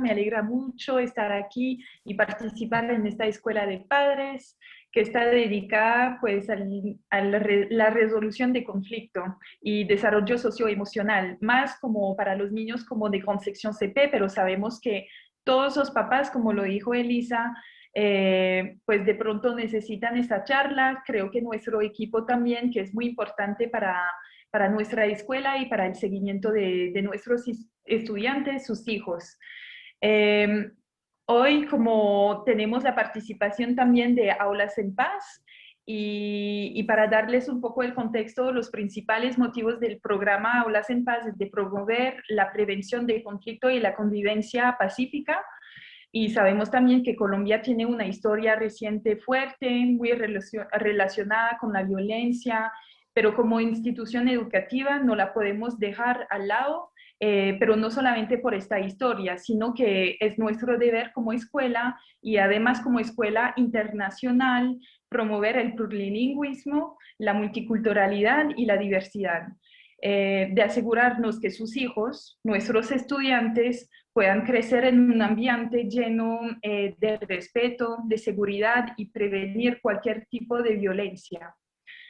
Me alegra mucho estar aquí y participar en esta escuela de padres que está dedicada pues a la resolución de conflicto y desarrollo socioemocional, más como para los niños como de concepción CP, pero sabemos que todos los papás, como lo dijo Elisa, pues de pronto necesitan esta charla. Creo que nuestro equipo también, que es muy importante para nuestra escuela y para el seguimiento de nuestros estudiantes, sus hijos. Eh, Hoy, como tenemos la participación también de Aulas en Paz, y para darles un poco el contexto, los principales motivos del programa Aulas en Paz es de promover la prevención del conflicto y la convivencia pacífica. Y sabemos también que Colombia tiene una historia reciente fuerte, muy relacionada con la violencia, pero como institución educativa no la podemos dejar al lado, pero no solamente por esta historia, sino que es nuestro deber como escuela y además como escuela internacional promover el plurilingüismo, la multiculturalidad y la diversidad, de asegurarnos que sus hijos, nuestros estudiantes, puedan crecer en un ambiente lleno de respeto, de seguridad y prevenir cualquier tipo de violencia.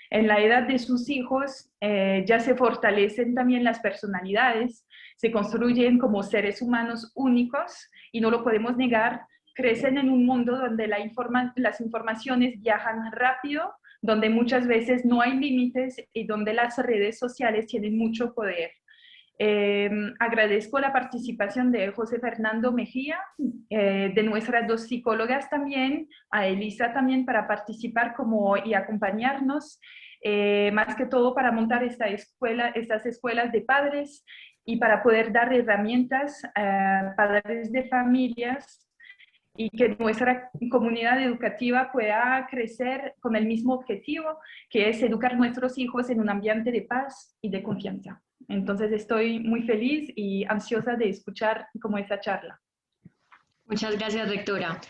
En la edad de sus hijos ya se fortalecen también las personalidades, se construyen como seres humanos únicos y no lo podemos negar, crecen en un mundo donde las informaciones viajan rápido, donde muchas veces no hay límites y donde las redes sociales tienen mucho poder. Agradezco la participación de José Fernando Mejía, de nuestras dos psicólogas también, a Elisa también para participar y acompañarnos, más que todo para montar estas escuelas de padres y para poder dar herramientas a padres de familias y que nuestra comunidad educativa pueda crecer con el mismo objetivo, que es educar a nuestros hijos en un ambiente de paz y de confianza. Entonces estoy muy feliz y ansiosa de escuchar como esta charla. Muchas gracias, rectora.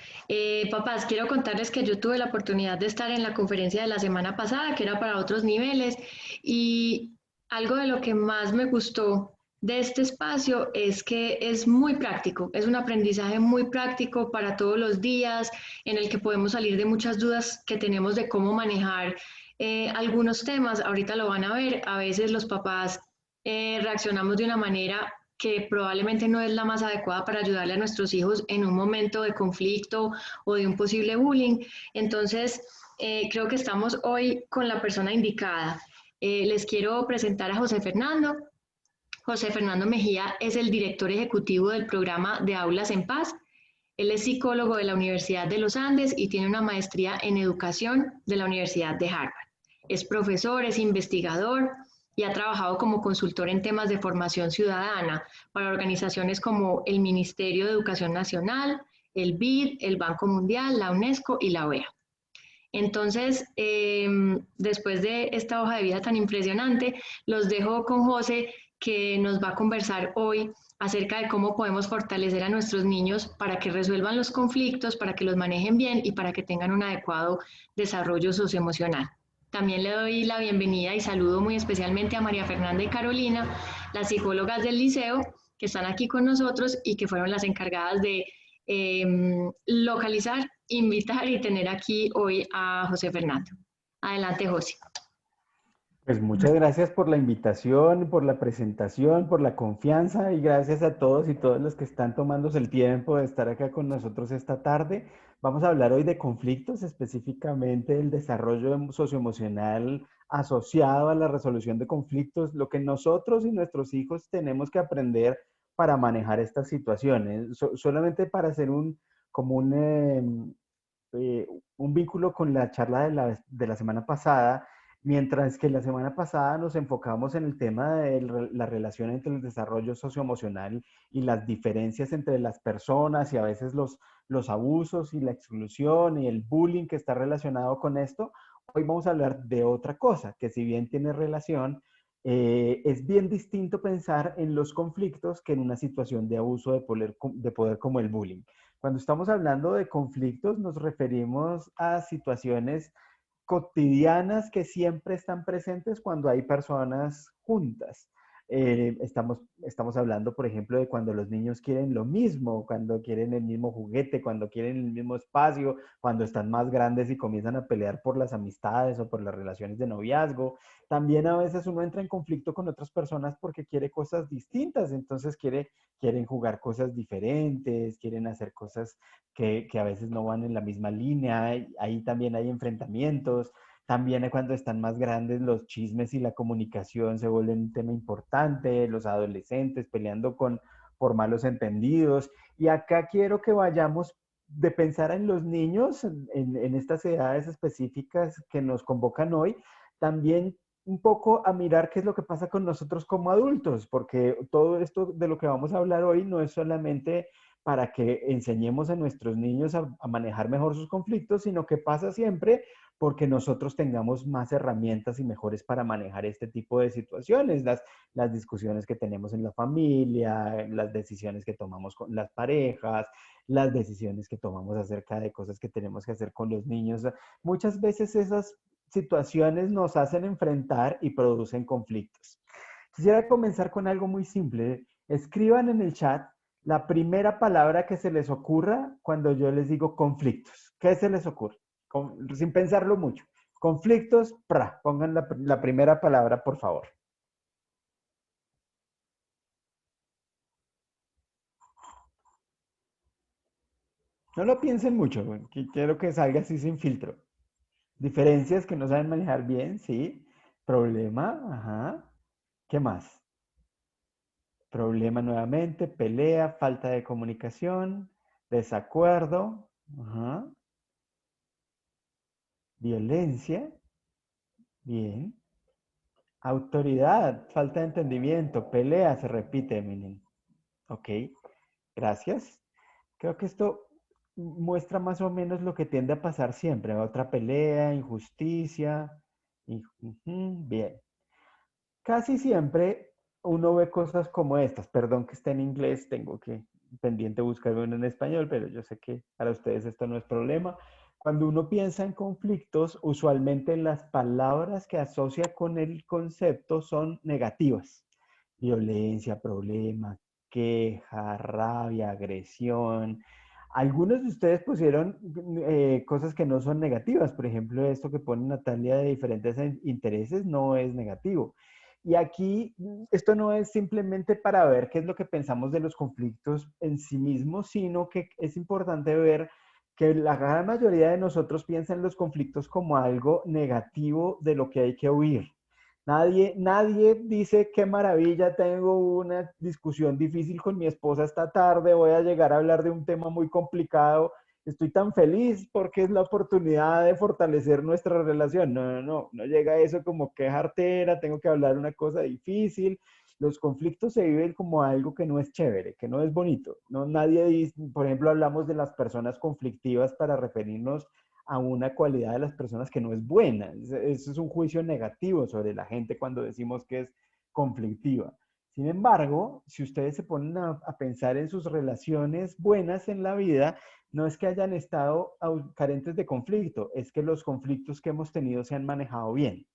Papás, quiero contarles que yo tuve la oportunidad de estar en la conferencia de la semana pasada, que era para otros niveles, y algo de lo que más me gustó de este espacio es que es muy práctico, es un aprendizaje muy práctico para todos los días, en el que podemos salir de muchas dudas que tenemos de cómo manejar algunos temas. Ahorita lo van a ver, a veces los papás reaccionamos de una manera que probablemente no es la más adecuada para ayudarle a nuestros hijos en un momento de conflicto o de un posible bullying. Entonces, creo que estamos hoy con la persona indicada. Les quiero presentar a José Fernando. José Fernando Mejía es el director ejecutivo del programa de Aulas en Paz. Él es psicólogo de la Universidad de los Andes y tiene una maestría en educación de la Universidad de Harvard. Es profesor, es investigador y ha trabajado como consultor en temas de formación ciudadana para organizaciones como el Ministerio de Educación Nacional, el BID, el Banco Mundial, la UNESCO y la OEA. Entonces, después de esta hoja de vida tan impresionante, los dejo con José, que nos va a conversar hoy acerca de cómo podemos fortalecer a nuestros niños para que resuelvan los conflictos, para que los manejen bien y para que tengan un adecuado desarrollo socioemocional. También le doy la bienvenida y saludo muy especialmente a María Fernanda y Carolina, las psicólogas del liceo, que están aquí con nosotros y que fueron las encargadas de localizar, invitar y tener aquí hoy a José Fernando. Adelante, José. Pues muchas gracias por la invitación, por la presentación, por la confianza y gracias a todos y todas los que están tomándose el tiempo de estar acá con nosotros esta tarde. Vamos a hablar hoy de conflictos, específicamente el desarrollo socioemocional asociado a la resolución de conflictos, lo que nosotros y nuestros hijos tenemos que aprender para manejar estas situaciones. Solamente para hacer como un vínculo con la charla de la semana pasada. Mientras que la semana pasada nos enfocamos en el tema de la relación entre el desarrollo socioemocional y las diferencias entre las personas y a veces los abusos y la exclusión y el bullying que está relacionado con esto, hoy vamos a hablar de otra cosa que si bien tiene relación, es bien distinto pensar en los conflictos que en una situación de abuso de poder como el bullying. Cuando estamos hablando de conflictos nos referimos a situaciones cotidianas que siempre están presentes cuando hay personas juntas. Estamos hablando, por ejemplo, de cuando los niños quieren lo mismo, cuando quieren el mismo juguete, cuando quieren el mismo espacio, cuando están más grandes y comienzan a pelear por las amistades o por las relaciones de noviazgo. También a veces uno entra en conflicto con otras personas porque quiere cosas distintas, entonces quieren jugar cosas diferentes, quieren hacer cosas que a veces no van en la misma línea. Ahí también hay enfrentamientos. También cuando están más grandes, los chismes y la comunicación se vuelven un tema importante, los adolescentes peleando por malos entendidos. Y acá quiero que vayamos de pensar en los niños, en estas edades específicas que nos convocan hoy, también un poco a mirar qué es lo que pasa con nosotros como adultos, porque todo esto de lo que vamos a hablar hoy no es solamente para que enseñemos a nuestros niños a manejar mejor sus conflictos, sino que pasa siempre porque nosotros tengamos más herramientas y mejores para manejar este tipo de situaciones, las discusiones que tenemos en la familia, las decisiones que tomamos con las parejas, las decisiones que tomamos acerca de cosas que tenemos que hacer con los niños. Muchas veces esas situaciones nos hacen enfrentar y producen conflictos. Quisiera comenzar con algo muy simple. Escriban en el chat la primera palabra que se les ocurra cuando yo les digo conflictos. ¿Qué se les ocurre? Sin pensarlo mucho. Conflictos, pongan la primera palabra, por favor. No lo piensen mucho, quiero que salga así sin filtro. Diferencias que no saben manejar bien, sí. Problema, ajá. ¿Qué más? Problema nuevamente, pelea, falta de comunicación, desacuerdo, ajá. Violencia, bien. Autoridad, falta de entendimiento, pelea, se repite, Eminem. Ok, gracias. Creo que esto muestra más o menos lo que tiende a pasar siempre. Otra pelea, injusticia. Bien. Casi siempre uno ve cosas como estas. Perdón que esté en inglés, tengo que pendiente buscar uno en español, pero yo sé que para ustedes esto no es problema. Cuando uno piensa en conflictos, usualmente las palabras que asocia con el concepto son negativas. Violencia, problema, queja, rabia, agresión. Algunos de ustedes pusieron cosas que no son negativas. Por ejemplo, esto que pone Natalia de diferentes intereses no es negativo. Y aquí esto no es simplemente para ver qué es lo que pensamos de los conflictos en sí mismos, sino que es importante ver que la gran mayoría de nosotros piensa en los conflictos como algo negativo de lo que hay que huir. Nadie dice qué maravilla, tengo una discusión difícil con mi esposa esta tarde, voy a llegar a hablar de un tema muy complicado, estoy tan feliz porque es la oportunidad de fortalecer nuestra relación. No llega eso como queja artera, tengo que hablar una cosa difícil. Los conflictos se viven como algo que no es chévere, que no es bonito. No, nadie dice, por ejemplo, hablamos de las personas conflictivas para referirnos a una cualidad de las personas que no es buena. Eso es un juicio negativo sobre la gente cuando decimos que es conflictiva. Sin embargo, si ustedes se ponen a pensar en sus relaciones buenas en la vida, no es que hayan estado carentes de conflicto, es que los conflictos que hemos tenido se han manejado bien.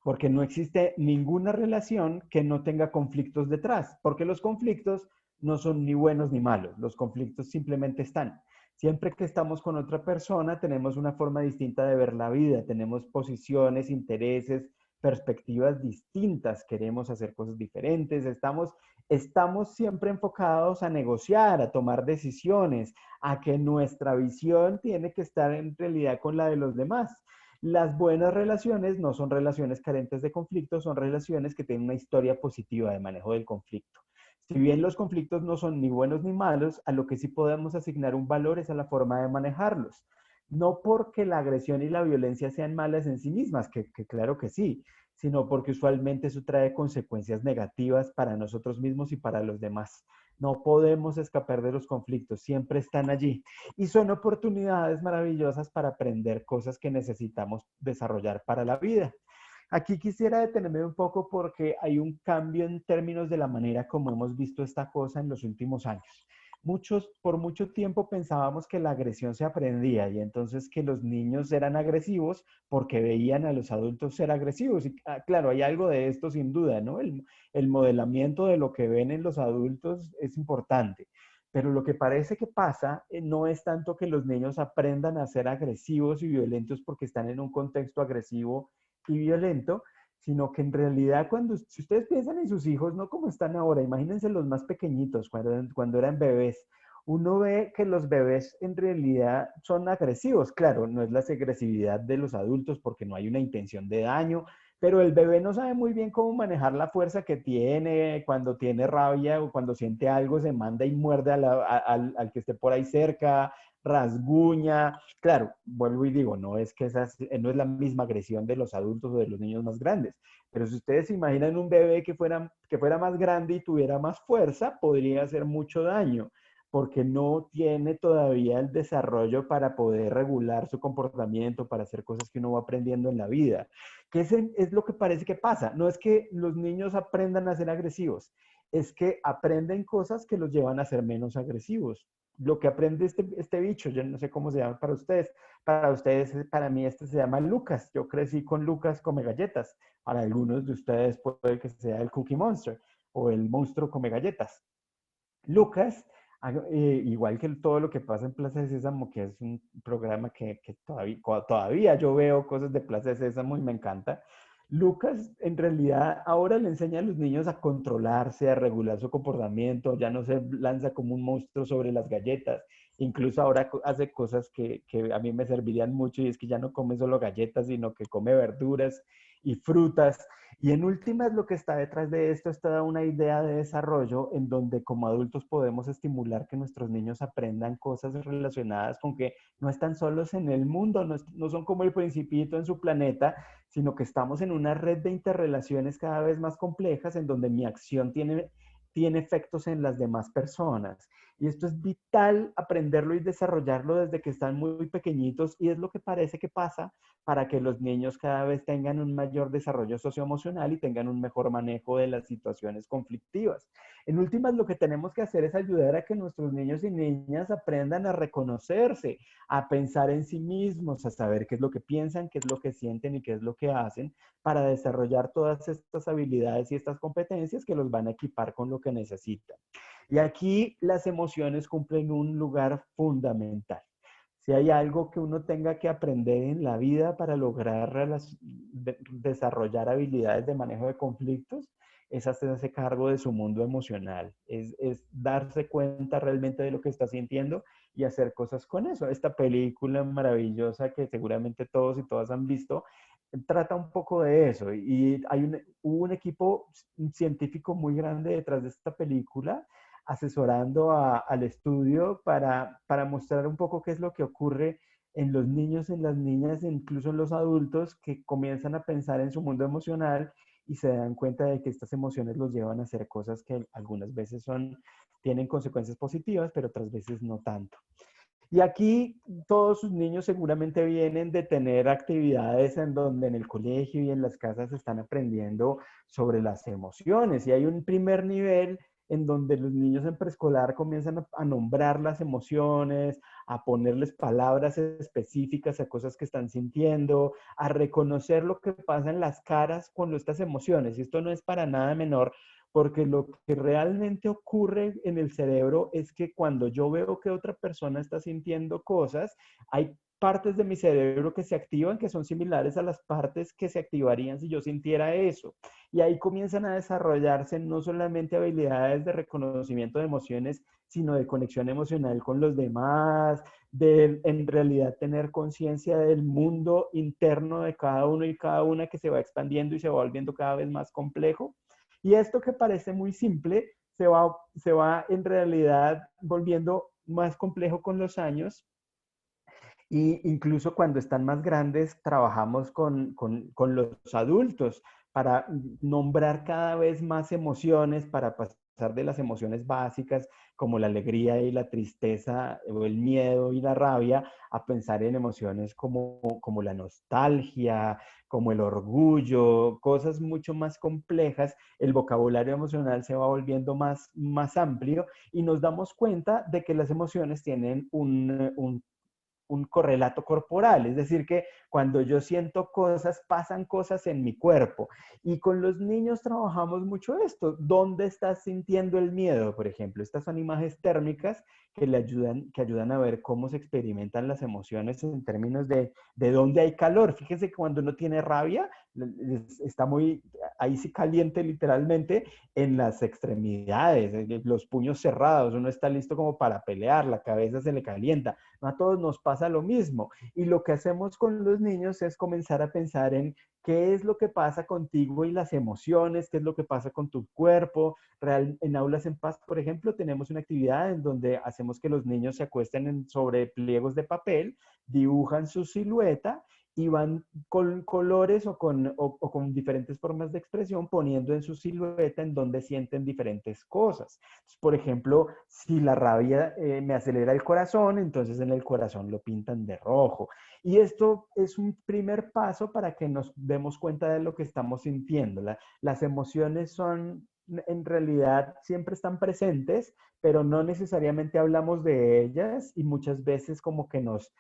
Porque no existe ninguna relación que no tenga conflictos detrás, porque los conflictos no son ni buenos ni malos, los conflictos simplemente están. Siempre que estamos con otra persona, tenemos una forma distinta de ver la vida, tenemos posiciones, intereses, perspectivas distintas, queremos hacer cosas diferentes, estamos siempre enfocados a negociar, a tomar decisiones, a que nuestra visión tiene que estar en realidad con la de los demás. Las buenas relaciones no son relaciones carentes de conflicto, son relaciones que tienen una historia positiva de manejo del conflicto. Si bien los conflictos no son ni buenos ni malos, a lo que sí podemos asignar un valor es a la forma de manejarlos. No porque la agresión y la violencia sean malas en sí mismas, que claro que sí, sino porque usualmente eso trae consecuencias negativas para nosotros mismos y para los demás. No podemos escapar de los conflictos, siempre están allí. Y son oportunidades maravillosas para aprender cosas que necesitamos desarrollar para la vida. Aquí quisiera detenerme un poco porque hay un cambio en términos de la manera como hemos visto esta cosa en los últimos años. por mucho tiempo pensábamos que la agresión se aprendía y entonces que los niños eran agresivos porque veían a los adultos ser agresivos. Y claro, hay algo de esto sin duda, ¿no? El modelamiento de lo que ven en los adultos es importante. Pero lo que parece que pasa no es tanto que los niños aprendan a ser agresivos y violentos porque están en un contexto agresivo y violento, sino que en realidad si ustedes piensan en sus hijos, no como están ahora, imagínense los más pequeñitos, cuando eran bebés, uno ve que los bebés en realidad son agresivos. Claro, no es la agresividad de los adultos porque no hay una intención de daño, pero el bebé no sabe muy bien cómo manejar la fuerza que tiene, cuando tiene rabia o cuando siente algo, se manda y muerde al que esté por ahí cerca, rasguña. Claro, vuelvo y digo, no es que no es la misma agresión de los adultos o de los niños más grandes, pero si ustedes se imaginan un bebé que fuera más grande y tuviera más fuerza, podría hacer mucho daño porque no tiene todavía el desarrollo para poder regular su comportamiento, para hacer cosas que uno va aprendiendo en la vida. Que es lo que parece que pasa. No es que los niños aprendan a ser agresivos, es que aprenden cosas que los llevan a ser menos agresivos. Lo que aprende este bicho, yo no sé cómo se llama para ustedes, para mí este se llama Lucas. Yo crecí con Lucas come galletas. Para algunos de ustedes puede que sea el Cookie Monster o el monstruo come galletas. Lucas, igual que todo lo que pasa en Plaza de Sésamo, que es un programa que todavía yo veo cosas de Plaza de Sésamo y me encanta. Lucas en realidad ahora le enseña a los niños a controlarse, a regular su comportamiento, ya no se lanza como un monstruo sobre las galletas, incluso ahora hace cosas que a mí me servirían mucho y es que ya no come solo galletas, sino que come verduras y frutas. Y en últimas, lo que está detrás de esto es toda una idea de desarrollo en donde como adultos podemos estimular que nuestros niños aprendan cosas relacionadas con que no están solos en el mundo, no son como el principito en su planeta, sino que estamos en una red de interrelaciones cada vez más complejas en donde mi acción tiene efectos en las demás personas. Y esto es vital aprenderlo y desarrollarlo desde que están muy pequeñitos y es lo que parece que pasa para que los niños cada vez tengan un mayor desarrollo socioemocional y tengan un mejor manejo de las situaciones conflictivas. En últimas, lo que tenemos que hacer es ayudar a que nuestros niños y niñas aprendan a reconocerse, a pensar en sí mismos, a saber qué es lo que piensan, qué es lo que sienten y qué es lo que hacen para desarrollar todas estas habilidades y estas competencias que los van a equipar con lo que necesitan. Y aquí las emociones cumplen un lugar fundamental. Si hay algo que uno tenga que aprender en la vida para lograr desarrollar habilidades de manejo de conflictos, es hacerse cargo de su mundo emocional, es darse cuenta realmente de lo que está sintiendo y hacer cosas con eso. Esta película maravillosa que seguramente todos y todas han visto, trata un poco de eso y hubo un equipo científico muy grande detrás de esta película asesorando al estudio para mostrar un poco qué es lo que ocurre en los niños, en las niñas e incluso en los adultos que comienzan a pensar en su mundo emocional y se dan cuenta de que estas emociones los llevan a hacer cosas que algunas veces tienen consecuencias positivas, pero otras veces no tanto. Y aquí todos sus niños seguramente vienen de tener actividades en donde en el colegio y en las casas están aprendiendo sobre las emociones. Y hay un primer nivel en donde los niños en preescolar comienzan a nombrar las emociones, a ponerles palabras específicas a cosas que están sintiendo, a reconocer lo que pasa en las caras con estas emociones. Y esto no es para nada menor, porque lo que realmente ocurre en el cerebro es que cuando yo veo que otra persona está sintiendo cosas, hay partes de mi cerebro que se activan que son similares a las partes que se activarían si yo sintiera eso. Y ahí comienzan a desarrollarse no solamente habilidades de reconocimiento de emociones, sino de conexión emocional con los demás, de en realidad tener conciencia del mundo interno de cada uno y cada una que se va expandiendo y se va volviendo cada vez más complejo. Y esto que parece muy simple se va en realidad volviendo más complejo con los años. Y incluso cuando están más grandes, trabajamos con los adultos para nombrar cada vez más emociones, para pasar de las emociones básicas como la alegría y la tristeza o el miedo y la rabia a pensar en emociones como la nostalgia, como el orgullo, cosas mucho más complejas. El vocabulario emocional se va volviendo más amplio y nos damos cuenta de que las emociones tienen un correlato corporal, es decir, que cuando yo siento cosas, pasan cosas en mi cuerpo. Y con los niños trabajamos mucho esto. ¿Dónde estás sintiendo el miedo, por ejemplo? Estas son imágenes térmicas que ayudan a ver cómo se experimentan las emociones en términos de dónde hay calor. Fíjense que cuando uno tiene rabia, está muy, ahí sí caliente literalmente en las extremidades, los puños cerrados, uno está listo como para pelear, la cabeza se le calienta. No a todos nos pasa lo mismo. Y lo que hacemos con los niños es comenzar a pensar en qué es lo que pasa contigo y las emociones, qué es lo que pasa con tu cuerpo. En Aulas en Paz, por ejemplo, tenemos una actividad en donde hacemos que los niños se acuesten sobre pliegos de papel, dibujan su silueta y van con colores o con diferentes formas de expresión poniendo en su silueta en donde sienten diferentes cosas. Por ejemplo, si la rabia me acelera el corazón, entonces en el corazón lo pintan de rojo. Y esto es un primer paso para que nos demos cuenta de lo que estamos sintiendo. Las emociones son, en realidad, siempre están presentes, pero no necesariamente hablamos de ellas y muchas veces como que nos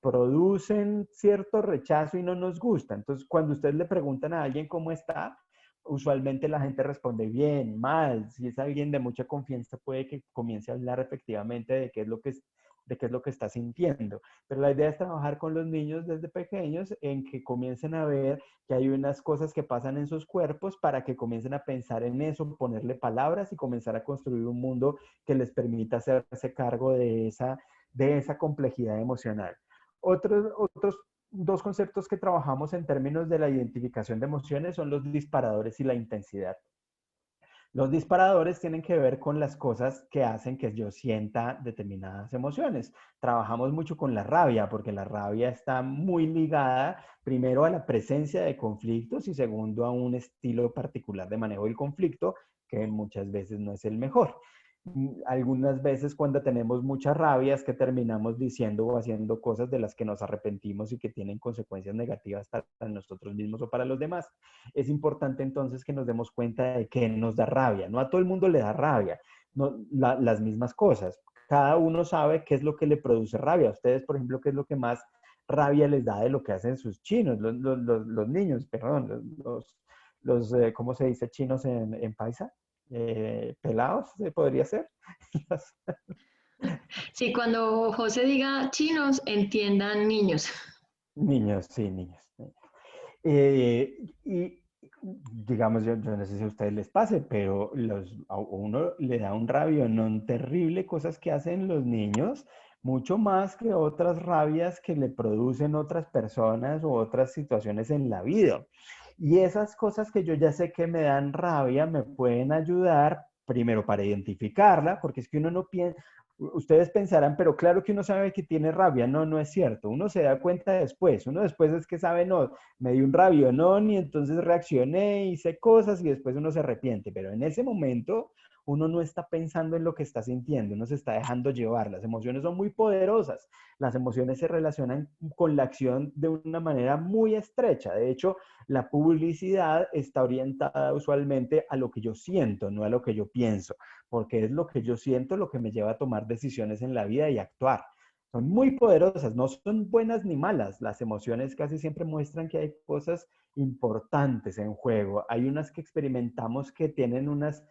producen cierto rechazo y no nos gusta. Entonces, cuando ustedes le preguntan a alguien cómo está, usualmente la gente responde bien, mal. Si es alguien de mucha confianza, puede que comience a hablar efectivamente de qué es lo que está sintiendo. Pero la idea es trabajar con los niños desde pequeños en que comiencen a ver que hay unas cosas que pasan en sus cuerpos para que comiencen a pensar en eso, ponerle palabras y comenzar a construir un mundo que les permita hacerse cargo de esa complejidad emocional. Otros dos conceptos que trabajamos en términos de la identificación de emociones son los disparadores y la intensidad. Los disparadores tienen que ver con las cosas que hacen que yo sienta determinadas emociones. Trabajamos mucho con la rabia, porque la rabia está muy ligada, primero, a la presencia de conflictos y segundo, a un estilo particular de manejo del conflicto, que muchas veces no es el mejor. Algunas veces cuando tenemos mucha rabia es que terminamos diciendo o haciendo cosas de las que nos arrepentimos y que tienen consecuencias negativas para nosotros mismos o para los demás. Es importante entonces que nos demos cuenta de que nos da rabia. No a todo el mundo le da rabia, no, las mismas cosas. Cada uno sabe qué es lo que le produce rabia. A ustedes, por ejemplo, qué es lo que más rabia les da de lo que hacen sus chinos, los niños, perdón, ¿cómo se dice chinos en paisa? Pelados, ¿se podría ser? Sí, cuando José diga chinos, entiendan niños. Niños, sí, niños. Y digamos, yo no sé si a ustedes les pase, pero a uno le da un rabión terrible cosas que hacen los niños, mucho más que otras rabias que le producen otras personas u otras situaciones en la vida. Y esas cosas que yo ya sé que me dan rabia me pueden ayudar, primero para identificarla, porque es que uno no piensa, ustedes pensarán, pero claro que uno sabe que tiene rabia. No, no es cierto. Uno se da cuenta después. Uno después es que sabe, no, me dio un rabionón y entonces reaccioné, hice cosas y después uno se arrepiente. Pero en ese momento uno no está pensando en lo que está sintiendo, uno se está dejando llevar. Las emociones son muy poderosas. Las emociones se relacionan con la acción de una manera muy estrecha. De hecho, la publicidad está orientada usualmente a lo que yo siento, no a lo que yo pienso, porque es lo que yo siento lo que me lleva a tomar decisiones en la vida y actuar. Son muy poderosas, no son buenas ni malas. Las emociones casi siempre muestran que hay cosas importantes en juego. Hay unas que experimentamos que tienen unas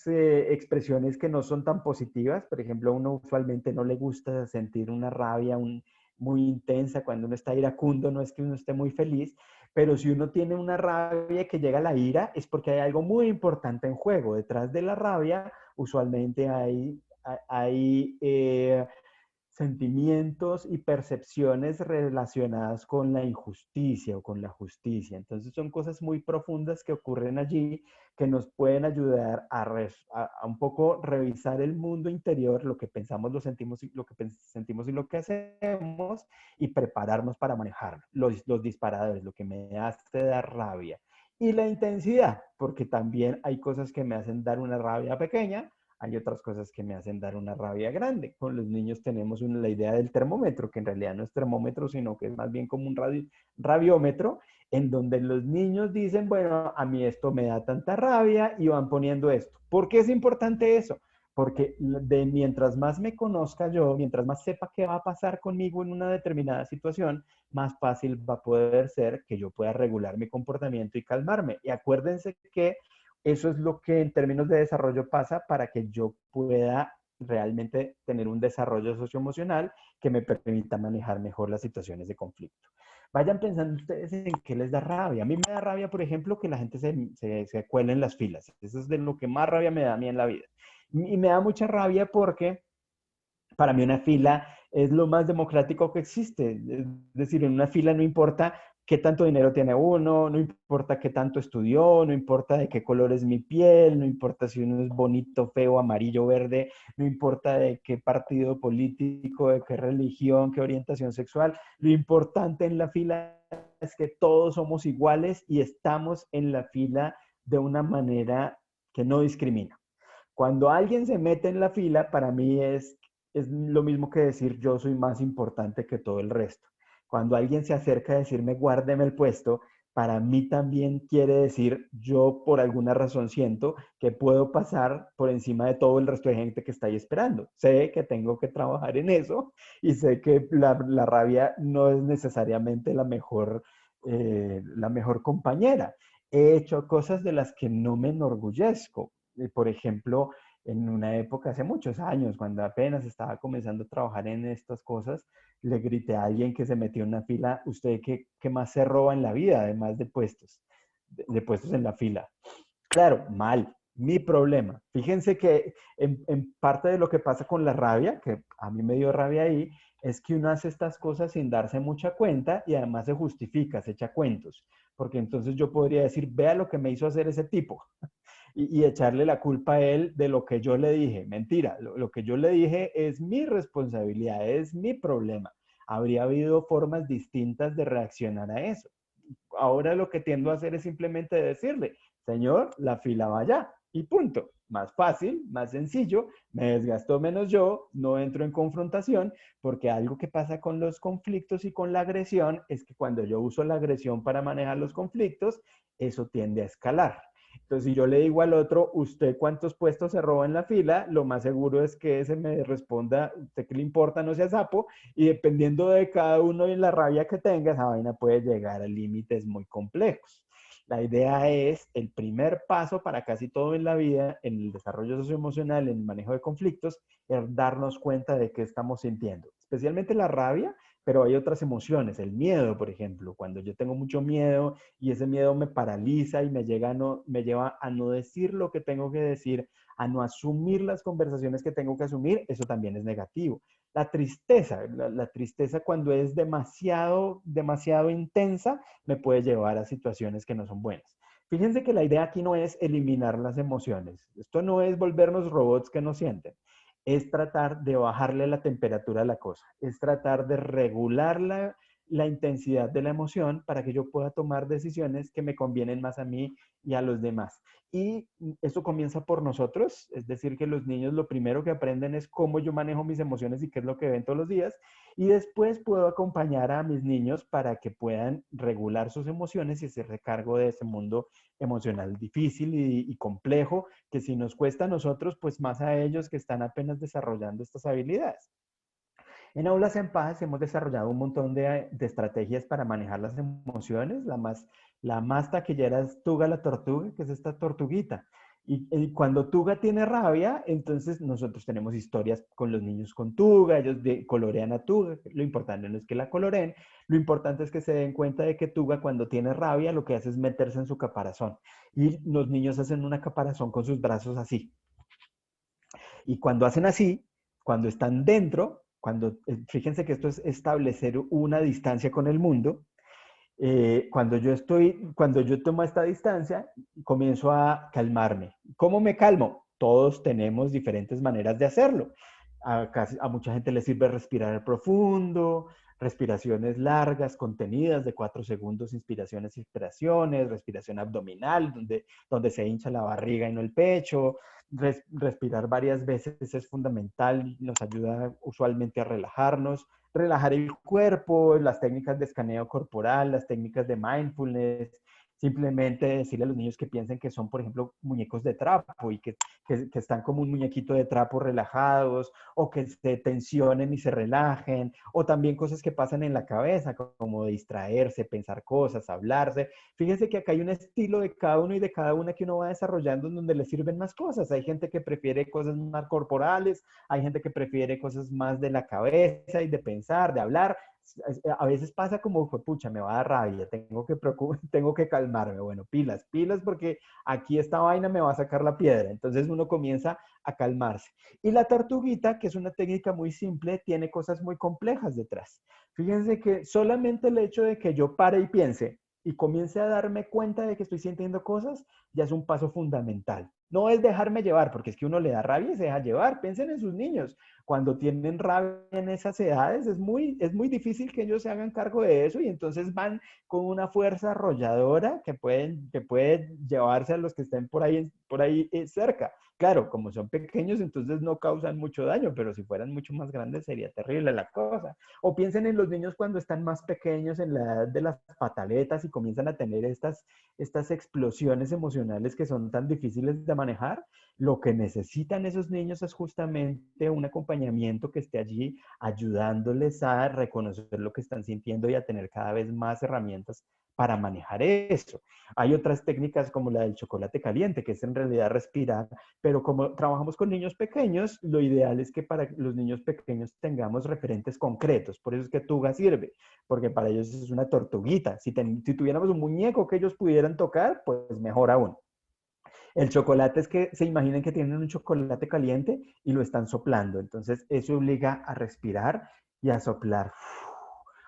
expresiones que no son tan positivas. Por ejemplo, a uno usualmente no le gusta sentir una rabia muy intensa. Cuando uno está iracundo, no es que uno esté muy feliz, pero si uno tiene una rabia que llega a la ira, es porque hay algo muy importante en juego. Detrás de la rabia, usualmente hay sentimientos y percepciones relacionadas con la injusticia o con la justicia. Entonces son cosas muy profundas que ocurren allí que nos pueden ayudar a un poco revisar el mundo interior, lo que pensamos, lo sentimos, lo que sentimos y lo que hacemos y prepararnos para manejarlo. Los disparadores, lo que me hace dar rabia Y la intensidad, porque también hay cosas que me hacen dar una rabia pequeña, hay otras cosas que me hacen dar una rabia grande. Con los niños tenemos la idea del termómetro, que en realidad no es termómetro, sino que es más bien como un rabiómetro, en donde los niños dicen, bueno, a mí esto me da tanta rabia y van poniendo esto. ¿Por qué es importante eso? Porque mientras más me conozca yo, mientras más sepa qué va a pasar conmigo en una determinada situación, más fácil va a poder ser que yo pueda regular mi comportamiento y calmarme. Y acuérdense que eso es lo que en términos de desarrollo pasa para que yo pueda realmente tener un desarrollo socioemocional que me permita manejar mejor las situaciones de conflicto. Vayan pensando ustedes en qué les da rabia. A mí me da rabia, por ejemplo, que la gente se cuele en las filas. Eso es de lo que más rabia me da a mí en la vida. Y me da mucha rabia porque para mí una fila es lo más democrático que existe. Es decir, en una fila no importa qué tanto dinero tiene uno, no importa qué tanto estudió, no importa de qué color es mi piel, no importa si uno es bonito, feo, amarillo, verde, no importa de qué partido político, de qué religión, qué orientación sexual. Lo importante en la fila es que todos somos iguales y estamos en la fila de una manera que no discrimina. Cuando alguien se mete en la fila, para mí es lo mismo que decir yo soy más importante que todo el resto. Cuando alguien se acerca a decirme guárdeme el puesto, para mí también quiere decir yo por alguna razón siento que puedo pasar por encima de todo el resto de gente que está ahí esperando. Sé que tengo que trabajar en eso y sé que la rabia no es necesariamente la mejor compañera. He hecho cosas de las que no me enorgullezco. Por ejemplo, en una época hace muchos años, cuando apenas estaba comenzando a trabajar en estas cosas, le grité a alguien que se metió en una fila, ¿usted qué más se roba en la vida, además de puestos, de puestos en la fila? Claro, mal, mi problema. Fíjense que en parte de lo que pasa con la rabia, que a mí me dio rabia ahí, es que uno hace estas cosas sin darse mucha cuenta y además se justifica, se echa cuentos. Porque entonces yo podría decir, vea lo que me hizo hacer ese tipo y echarle la culpa a él de lo que yo le dije. Mentira, lo que yo le dije es mi responsabilidad, es mi problema. Habría habido formas distintas de reaccionar a eso. Ahora lo que tiendo a hacer es simplemente decirle, señor, la fila va allá y punto. Más fácil, más sencillo, me desgasto menos yo, no entro en confrontación, porque algo que pasa con los conflictos y con la agresión es que cuando yo uso la agresión para manejar los conflictos, eso tiende a escalar. Entonces, si yo le digo al otro, ¿usted cuántos puestos se roba en la fila? Lo más seguro es que ese me responda, ¿usted qué le importa? No sea sapo. Y dependiendo de cada uno y la rabia que tenga, esa vaina puede llegar a límites muy complejos. La idea es el primer paso para casi todo en la vida, en el desarrollo socioemocional, en el manejo de conflictos, es darnos cuenta de qué estamos sintiendo. Especialmente la rabia, pero hay otras emociones, el miedo, por ejemplo. Cuando yo tengo mucho miedo y ese miedo me paraliza y me lleva a no decir lo que tengo que decir, a no asumir las conversaciones que tengo que asumir, eso también es negativo. La tristeza cuando es demasiado, demasiado intensa, me puede llevar a situaciones que no son buenas. Fíjense que la idea aquí no es eliminar las emociones. Esto no es volvernos robots que no sienten. Es tratar de bajarle la temperatura a la cosa. Es tratar de regular la intensidad de la emoción para que yo pueda tomar decisiones que me convienen más a mí y a los demás. Y esto comienza por nosotros, es decir, que los niños lo primero que aprenden es cómo yo manejo mis emociones y qué es lo que ven todos los días. Y después puedo acompañar a mis niños para que puedan regular sus emociones y hacerse cargo de ese mundo emocional difícil y complejo, que si nos cuesta a nosotros, pues más a ellos que están apenas desarrollando estas habilidades. En Aulas en Paz hemos desarrollado un montón de estrategias para manejar las emociones. La más taquillera es Tuga la tortuga, que es esta tortuguita. Y cuando Tuga tiene rabia, entonces nosotros tenemos historias con los niños con Tuga, ellos colorean a Tuga. Lo importante no es que la coloreen, lo importante es que se den cuenta de que Tuga cuando tiene rabia lo que hace es meterse en su caparazón. Y los niños hacen una caparazón con sus brazos así. Y cuando hacen así, cuando están dentro, fíjense que esto es establecer una distancia con el mundo. Cuando yo tomo esta distancia, comienzo a calmarme. ¿Cómo me calmo? Todos tenemos diferentes maneras de hacerlo. A mucha gente le sirve respirar profundo, respiraciones largas, contenidas de 4 segundos, inspiraciones, expiraciones, respiración abdominal, donde se hincha la barriga y no el pecho. Respirar varias veces es fundamental, nos ayuda usualmente a relajarnos. Relajar el cuerpo, las técnicas de escaneo corporal, las técnicas de mindfulness, simplemente decirle a los niños que piensen que son, por ejemplo, muñecos de trapo y que están como un muñequito de trapo relajados, o que se tensionen y se relajen, o también cosas que pasan en la cabeza, como distraerse, pensar cosas, hablarse. Fíjense que acá hay un estilo de cada uno y de cada una que uno va desarrollando en donde le sirven más cosas. Hay gente que prefiere cosas más corporales, hay gente que prefiere cosas más de la cabeza y de pensar, de hablar. A veces pasa como, pucha, me va a dar rabia, tengo que calmarme. Bueno, pilas, pilas, porque aquí esta vaina me va a sacar la piedra. Entonces uno comienza a calmarse. Y la tortuguita, que es una técnica muy simple, tiene cosas muy complejas detrás. Fíjense que solamente el hecho de que yo pare y piense y comience a darme cuenta de que estoy sintiendo cosas, ya es un paso fundamental. No es dejarme llevar, porque es que uno le da rabia y se deja llevar. Piensen en sus niños. Cuando tienen rabia en esas edades, es muy difícil que ellos se hagan cargo de eso y entonces van con una fuerza arrolladora que puede llevarse a los que estén por ahí cerca. Claro, como son pequeños, entonces no causan mucho daño, pero si fueran mucho más grandes sería terrible la cosa. O piensen en los niños cuando están más pequeños, en la edad de las pataletas y comienzan a tener estas explosiones emocionales que son tan difíciles de manejar. Lo que necesitan esos niños es justamente un acompañamiento que esté allí ayudándoles a reconocer lo que están sintiendo y a tener cada vez más herramientas para manejar eso. Hay otras técnicas como la del chocolate caliente, que es en realidad respirar, pero como trabajamos con niños pequeños, lo ideal es que para los niños pequeños tengamos referentes concretos. Por eso es que Tuga sirve, porque para ellos es una tortuguita. Si tuviéramos un muñeco que ellos pudieran tocar, pues mejor aún. El chocolate es que se imaginen que tienen un chocolate caliente y lo están soplando. Entonces, eso obliga a respirar y a soplar.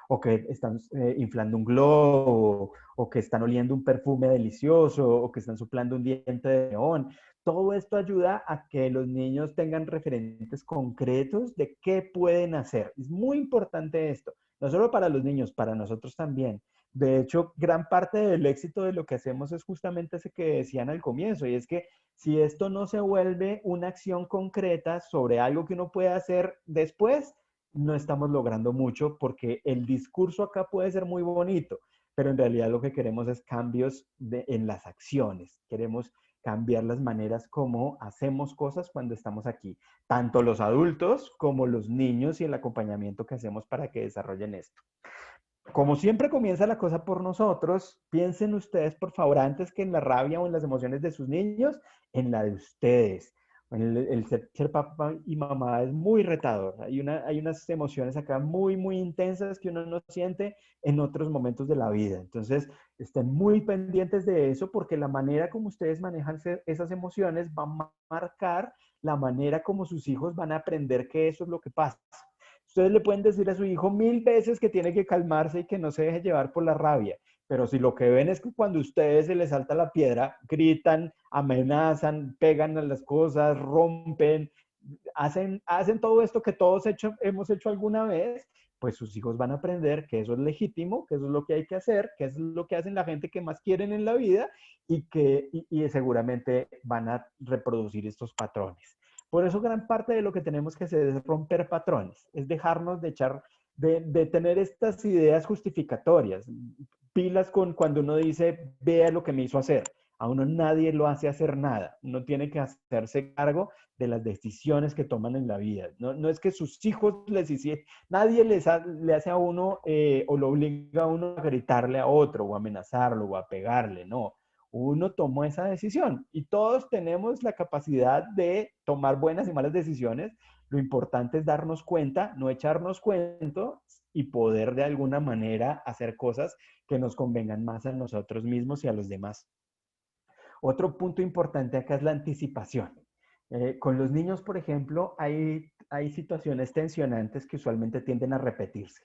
O que están inflando un globo, o que están oliendo un perfume delicioso, o que están soplando un diente de león. Todo esto ayuda a que los niños tengan referentes concretos de qué pueden hacer. Es muy importante esto, no solo para los niños, para nosotros también. De hecho, gran parte del éxito de lo que hacemos es justamente ese que decían al comienzo, y es que si esto no se vuelve una acción concreta sobre algo que uno puede hacer después, no estamos logrando mucho porque el discurso acá puede ser muy bonito, pero en realidad lo que queremos es cambios en las acciones. Queremos cambiar las maneras como hacemos cosas cuando estamos aquí, tanto los adultos como los niños y el acompañamiento que hacemos para que desarrollen esto. Como siempre comienza la cosa por nosotros, piensen ustedes, por favor, antes que en la rabia o en las emociones de sus niños, en la de ustedes. El ser papá y mamá es muy retador. Hay unas emociones acá muy intensas que uno no siente en otros momentos de la vida. Entonces, estén muy pendientes de eso porque la manera como ustedes manejan esas emociones va a marcar la manera como sus hijos van a aprender que eso es lo que pasa. Ustedes le pueden decir a su hijo 1000 veces que tiene que calmarse y que no se deje llevar por la rabia, pero si lo que ven es que cuando a ustedes se les salta la piedra, gritan, amenazan, pegan a las cosas, rompen, hacen todo esto que todos hemos hecho alguna vez, pues sus hijos van a aprender que eso es legítimo, que eso es lo que hay que hacer, que eso es lo que hacen la gente que más quieren en la vida y seguramente van a reproducir estos patrones. Por eso gran parte de lo que tenemos que hacer es romper patrones, es dejarnos de tener estas ideas justificatorias. Pilas con cuando uno dice, vea lo que me hizo hacer. A uno nadie lo hace hacer nada. Uno tiene que hacerse cargo de las decisiones que toman en la vida. No es que sus hijos les hicieran, nadie le hace a uno o lo obliga a uno a gritarle a otro o a amenazarlo o a pegarle, no. Uno tomó esa decisión y todos tenemos la capacidad de tomar buenas y malas decisiones. Lo importante es darnos cuenta, no echarnos cuento y poder de alguna manera hacer cosas que nos convengan más a nosotros mismos y a los demás. Otro punto importante acá es la anticipación. Con los niños, por ejemplo, hay situaciones tensionantes que usualmente tienden a repetirse.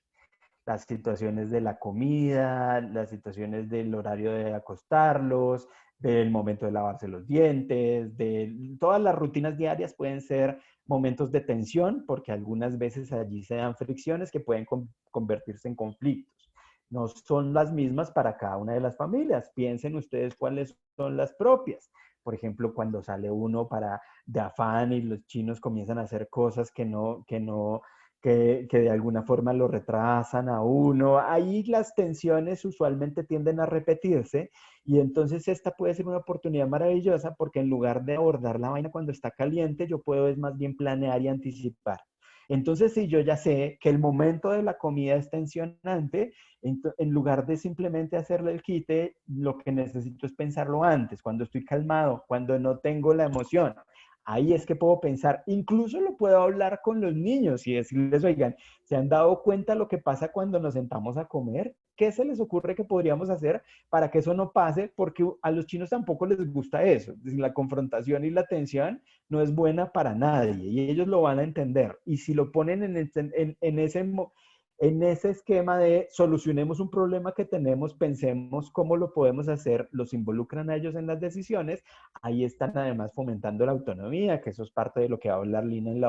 Las situaciones de la comida, las situaciones del horario de acostarlos, del momento de lavarse los dientes, de todas las rutinas diarias pueden ser momentos de tensión, porque algunas veces allí se dan fricciones que pueden convertirse en conflictos. No son las mismas para cada una de las familias. Piensen ustedes cuáles son las propias. Por ejemplo, cuando sale uno de afán y los chinos comienzan a hacer cosas que de alguna forma lo retrasan a uno. Ahí las tensiones usualmente tienden a repetirse y entonces esta puede ser una oportunidad maravillosa porque en lugar de abordar la vaina cuando está caliente, yo puedo es más bien planear y anticipar. Entonces, si yo ya sé que el momento de la comida es tensionante, en lugar de simplemente hacerle el quite, lo que necesito es pensarlo antes, cuando estoy calmado, cuando no tengo la emoción. Ahí es que puedo pensar, incluso lo puedo hablar con los niños y decirles, oigan, ¿se han dado cuenta lo que pasa cuando nos sentamos a comer? ¿Qué se les ocurre que podríamos hacer para que eso no pase? Porque a los chinos tampoco les gusta eso. La confrontación y la tensión no es buena para nadie y ellos lo van a entender. Y si lo ponen en ese esquema de solucionemos un problema que tenemos, pensemos cómo lo podemos hacer, los involucran a ellos en las decisiones, ahí están además fomentando la autonomía, que eso es parte de lo que va a hablar Lina en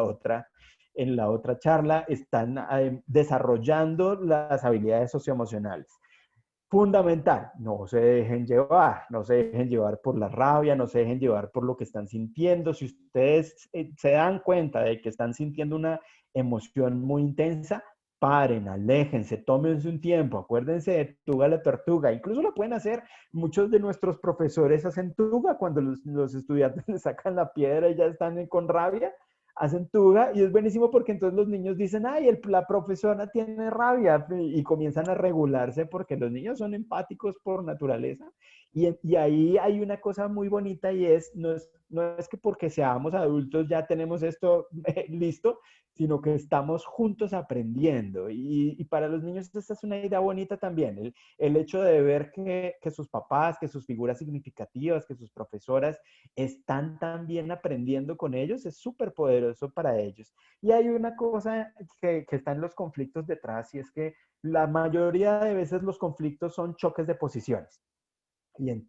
la otra charla, están desarrollando las habilidades socioemocionales. Fundamental, no se dejen llevar, no se dejen llevar por la rabia, no se dejen llevar por lo que están sintiendo. Si ustedes se dan cuenta de que están sintiendo una emoción muy intensa, paren, aléjense, tómense un tiempo, acuérdense de Tuga la tortuga. Incluso lo pueden hacer, muchos de nuestros profesores hacen Tuga cuando los estudiantes les sacan la piedra y ya están con rabia, hacen Tuga y es buenísimo porque entonces los niños dicen, ay, la profesora tiene rabia y comienzan a regularse porque los niños son empáticos por naturaleza. Y ahí hay una cosa muy bonita y no es que porque seamos adultos ya tenemos esto listo, sino que estamos juntos aprendiendo. Y para los niños esta es una idea bonita también, el hecho de ver que sus papás, que sus figuras significativas, que sus profesoras están también aprendiendo con ellos, es súper poderoso para ellos. Y hay una cosa que está en los conflictos detrás y es que la mayoría de veces los conflictos son choques de posiciones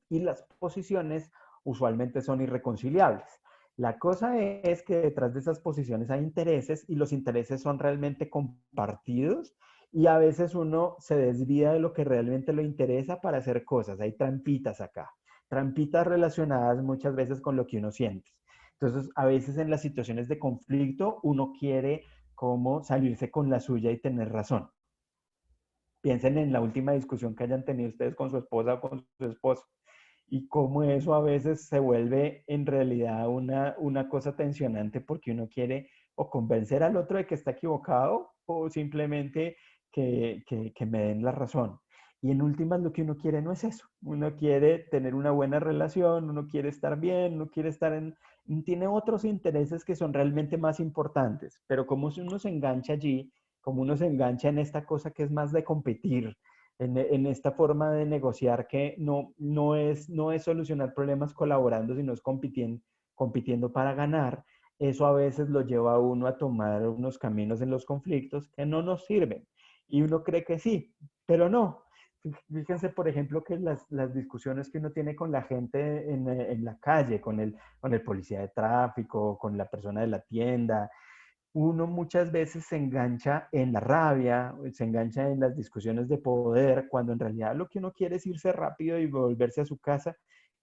y las posiciones usualmente son irreconciliables. La cosa es que detrás de esas posiciones hay intereses y los intereses son realmente compartidos y a veces uno se desvía de lo que realmente le interesa para hacer cosas. Hay trampitas acá, trampitas relacionadas muchas veces con lo que uno siente. Entonces, a veces en las situaciones de conflicto uno quiere como salirse con la suya y tener razón. Piensen en la última discusión que hayan tenido ustedes con su esposa o con su esposo y cómo eso a veces se vuelve en realidad una cosa tensionante porque uno quiere o convencer al otro de que está equivocado o simplemente que me den la razón. Y en últimas lo que uno quiere no es eso. Uno quiere tener una buena relación, uno quiere estar bien, uno quiere estar tiene otros intereses que son realmente más importantes. Pero como uno se engancha allí, como uno se engancha en esta cosa que es más de competir, en esta forma de negociar que no es solucionar problemas colaborando, sino es compitiendo para ganar, eso a veces lo lleva a uno a tomar unos caminos en los conflictos que no nos sirven. Y uno cree que sí, pero no. Fíjense, por ejemplo, que las discusiones que uno tiene con la gente en la calle, con el policía de tráfico, con la persona de la tienda, uno muchas veces se engancha en la rabia, se engancha en las discusiones de poder, cuando en realidad lo que uno quiere es irse rápido y volverse a su casa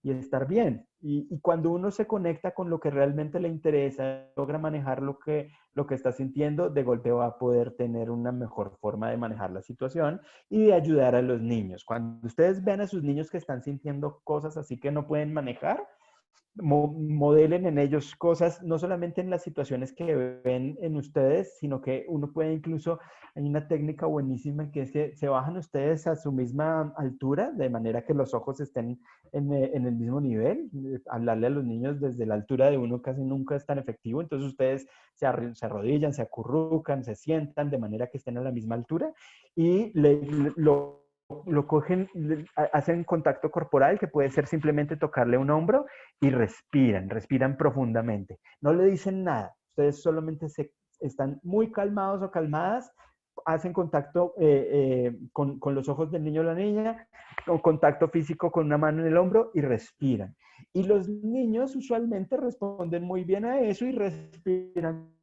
y estar bien. Y cuando uno se conecta con lo que realmente le interesa, logra manejar lo que está sintiendo, de golpe va a poder tener una mejor forma de manejar la situación y de ayudar a los niños. Cuando ustedes ven a sus niños que están sintiendo cosas así que no pueden manejar, modelen en ellos cosas, no solamente en las situaciones que ven en ustedes, sino que uno puede incluso, hay una técnica buenísima que es que se bajan ustedes a su misma altura, de manera que los ojos estén en el mismo nivel. Hablarle a los niños desde la altura de uno casi nunca es tan efectivo, entonces ustedes se arrodillan, se acurrucan, se sientan de manera que estén a la misma altura y lo cogen, hacen contacto corporal, que puede ser simplemente tocarle un hombro y respiran profundamente. No le dicen nada, ustedes solamente están muy calmados o calmadas, hacen contacto con los ojos del niño o la niña con contacto físico con una mano en el hombro y respiran. Y los niños usualmente responden muy bien a eso y respiran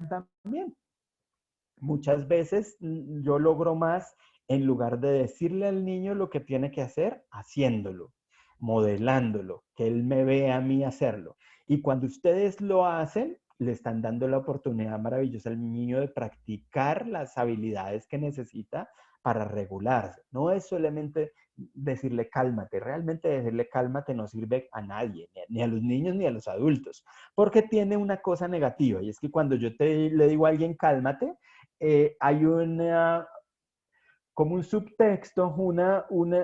también. Muchas veces yo logro más en lugar de decirle al niño lo que tiene que hacer, haciéndolo, modelándolo, que él me vea a mí hacerlo. Y cuando ustedes lo hacen, le están dando la oportunidad maravillosa al niño de practicar las habilidades que necesita para regularse. No es solamente decirle cálmate, realmente decirle cálmate no sirve a nadie, ni a los niños ni a los adultos, porque tiene una cosa negativa, y es que cuando yo le digo a alguien cálmate, hay como un subtexto, un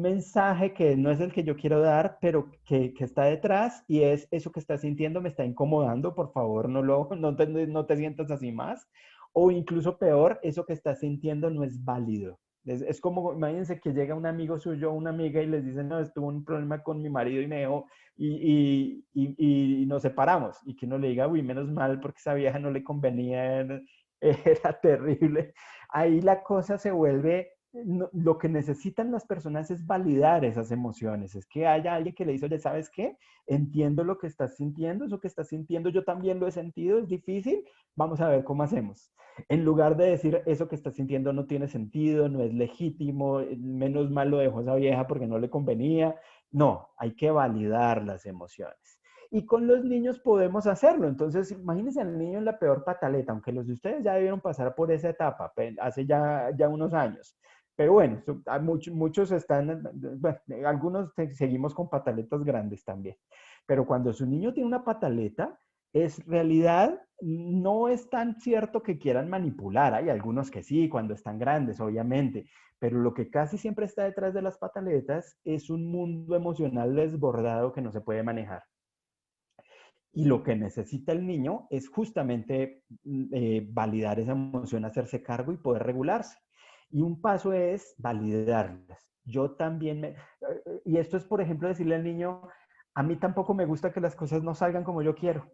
mensaje que no es el que yo quiero dar, pero que está detrás, y es eso que estás sintiendo me está incomodando, por favor no te sientas así más. O incluso peor, eso que estás sintiendo no es válido. Es como, imagínense que llega un amigo suyo o una amiga y les dice, no, tuve un problema con mi marido y me dejó y nos separamos. Y que uno le diga, uy, menos mal porque esa vieja no le convenía, era terrible. Ahí la cosa se vuelve, lo que necesitan las personas es validar esas emociones, es que haya alguien que le dice, oye, ¿sabes qué? Entiendo lo que estás sintiendo, eso que estás sintiendo yo también lo he sentido, es difícil, vamos a ver cómo hacemos. En lugar de decir, eso que estás sintiendo no tiene sentido, no es legítimo, menos mal lo dejó esa vieja porque no le convenía. No, hay que validar las emociones. Y con los niños podemos hacerlo. Entonces, imagínense al niño en la peor pataleta, aunque los de ustedes ya debieron pasar por esa etapa hace ya unos años. Pero bueno, muchos están, bueno, algunos seguimos con pataletas grandes también. Pero cuando su niño tiene una pataleta, es realidad, no es tan cierto que quieran manipular. Hay algunos que sí, cuando están grandes, obviamente. Pero lo que casi siempre está detrás de las pataletas es un mundo emocional desbordado que no se puede manejar. Y lo que necesita el niño es justamente validar esa emoción, hacerse cargo y poder regularse. Y un paso es validarlas. Yo también y esto es, por ejemplo, decirle al niño, a mí tampoco me gusta que las cosas no salgan como yo quiero.